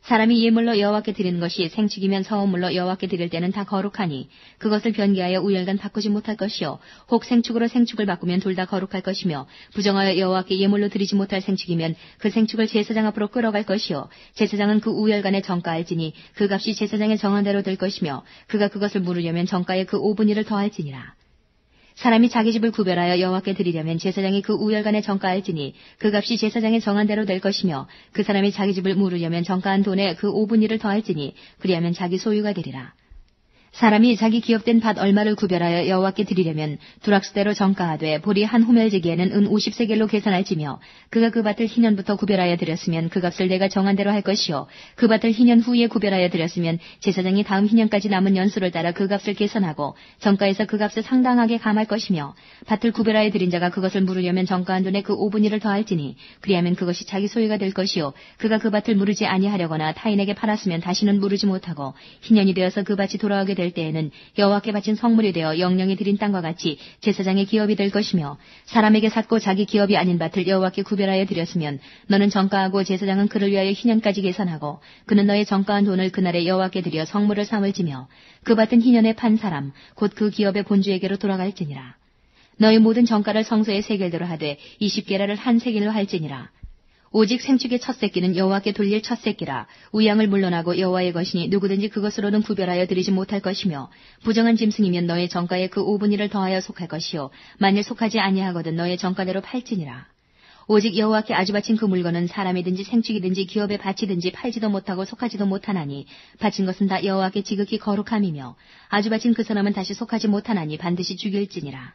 사람이 예물로 여호와께 드리는 것이 생축이면 서원물로 여호와께 드릴 때는 다 거룩하니 그것을 변개하여 우열간 바꾸지 못할 것이요 혹 생축으로 생축을 바꾸면 둘 다 거룩할 것이며 부정하여 여호와께 예물로 드리지 못할 생축이면 그 생축을 제사장 앞으로 끌어갈 것이요 제사장은 그 우열간에 정가할지니 그 값이 제사장의 정한 대로 될 것이며 그가 그것을 물으려면 정가에 그 5분의 1을 더할지니라. 사람이 자기 집을 구별하여 여호와께 드리려면 제사장이 그 우열간에 정가할지니 그 값이 제사장의 정한 대로 될 것이며 그 사람이 자기 집을 물으려면 정가한 돈에 그 5분의 1을 더할지니 그리하면 자기 소유가 되리라. 사람이 자기 기업된 밭 얼마를 구별하여 여호와께 드리려면 두락수대로 정가하되 보리 한 호멜제기에는 은 50세겔로 계산할지며 그가 그 밭을 희년부터 구별하여 드렸으면 그 값을 내가 정한 대로 할 것이요 그 밭을 희년 후에 구별하여 드렸으면 제사장이 다음 희년까지 남은 연수를 따라 그 값을 계산하고 정가에서 그 값을 상당하게 감할 것이며 밭을 구별하여 드린 자가 그것을 물으려면 정가한 돈에 그 5분의 1을 더할지니 그리하면 그것이 자기 소유가 될 것이요 그가 그 밭을 물으지 아니하려거나 타인에게 팔았으면 다시는 물으지 못하고 희년이 되어서 그 밭이 돌아오게 될 때에는 여호와께 바친 성물이 되어 영영이 드린 땅과 같이 제사장의 기업이 될 것이며 사람에게 샀고 자기 기업이 아닌 밭을 여호와께 구별하여 드렸으면 너는 정가하고 제사장은 그를 위하여 희년까지 계산하고 그는 너의 정가한 돈을 그날에 여호와께 드려 성물을 삼을지며 그 밭은 희년에 판 사람 곧 그 기업의 본주에게로 돌아갈지니라. 너의 모든 정가를 성소의 세겔대로 하되 20게라를 한 세겔로 할지니라. 오직 생축의 첫 새끼는 여호와께 돌릴 첫 새끼라. 우양을 물러나고 여호와의 것이니 누구든지 그것으로는 구별하여 드리지 못할 것이며 부정한 짐승이면 너의 정가에 그 5분의 1을 더하여 속할 것이요 만일 속하지 아니하거든 너의 정가대로 팔지니라. 오직 여호와께 아주 바친 그 물건은 사람이든지 생축이든지 기업에 바치든지 팔지도 못하고 속하지도 못하나니 바친 것은 다 여호와께 지극히 거룩함이며 아주 바친 그 사람은 다시 속하지 못하나니 반드시 죽일지니라.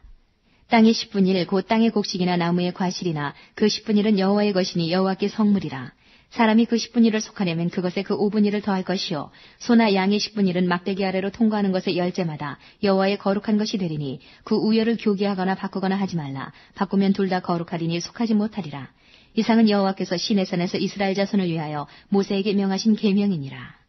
땅의 10분의 1 곧 땅의 곡식이나 나무의 과실이나 그 10분의 1은 여호와의 것이니 여호와께 성물이라. 사람이 그 10분의 1을 속하려면 그것에 그 5분의 1을 더할 것이요 소나 양의 10분의 1은 막대기 아래로 통과하는 것의 열째마다 여호와의 거룩한 것이 되리니 그 우열을 교기하거나 바꾸거나 하지 말라. 바꾸면 둘 다 거룩하리니 속하지 못하리라. 이상은 여호와께서 시내산에서 이스라엘 자손을 위하여 모세에게 명하신 계명이니라.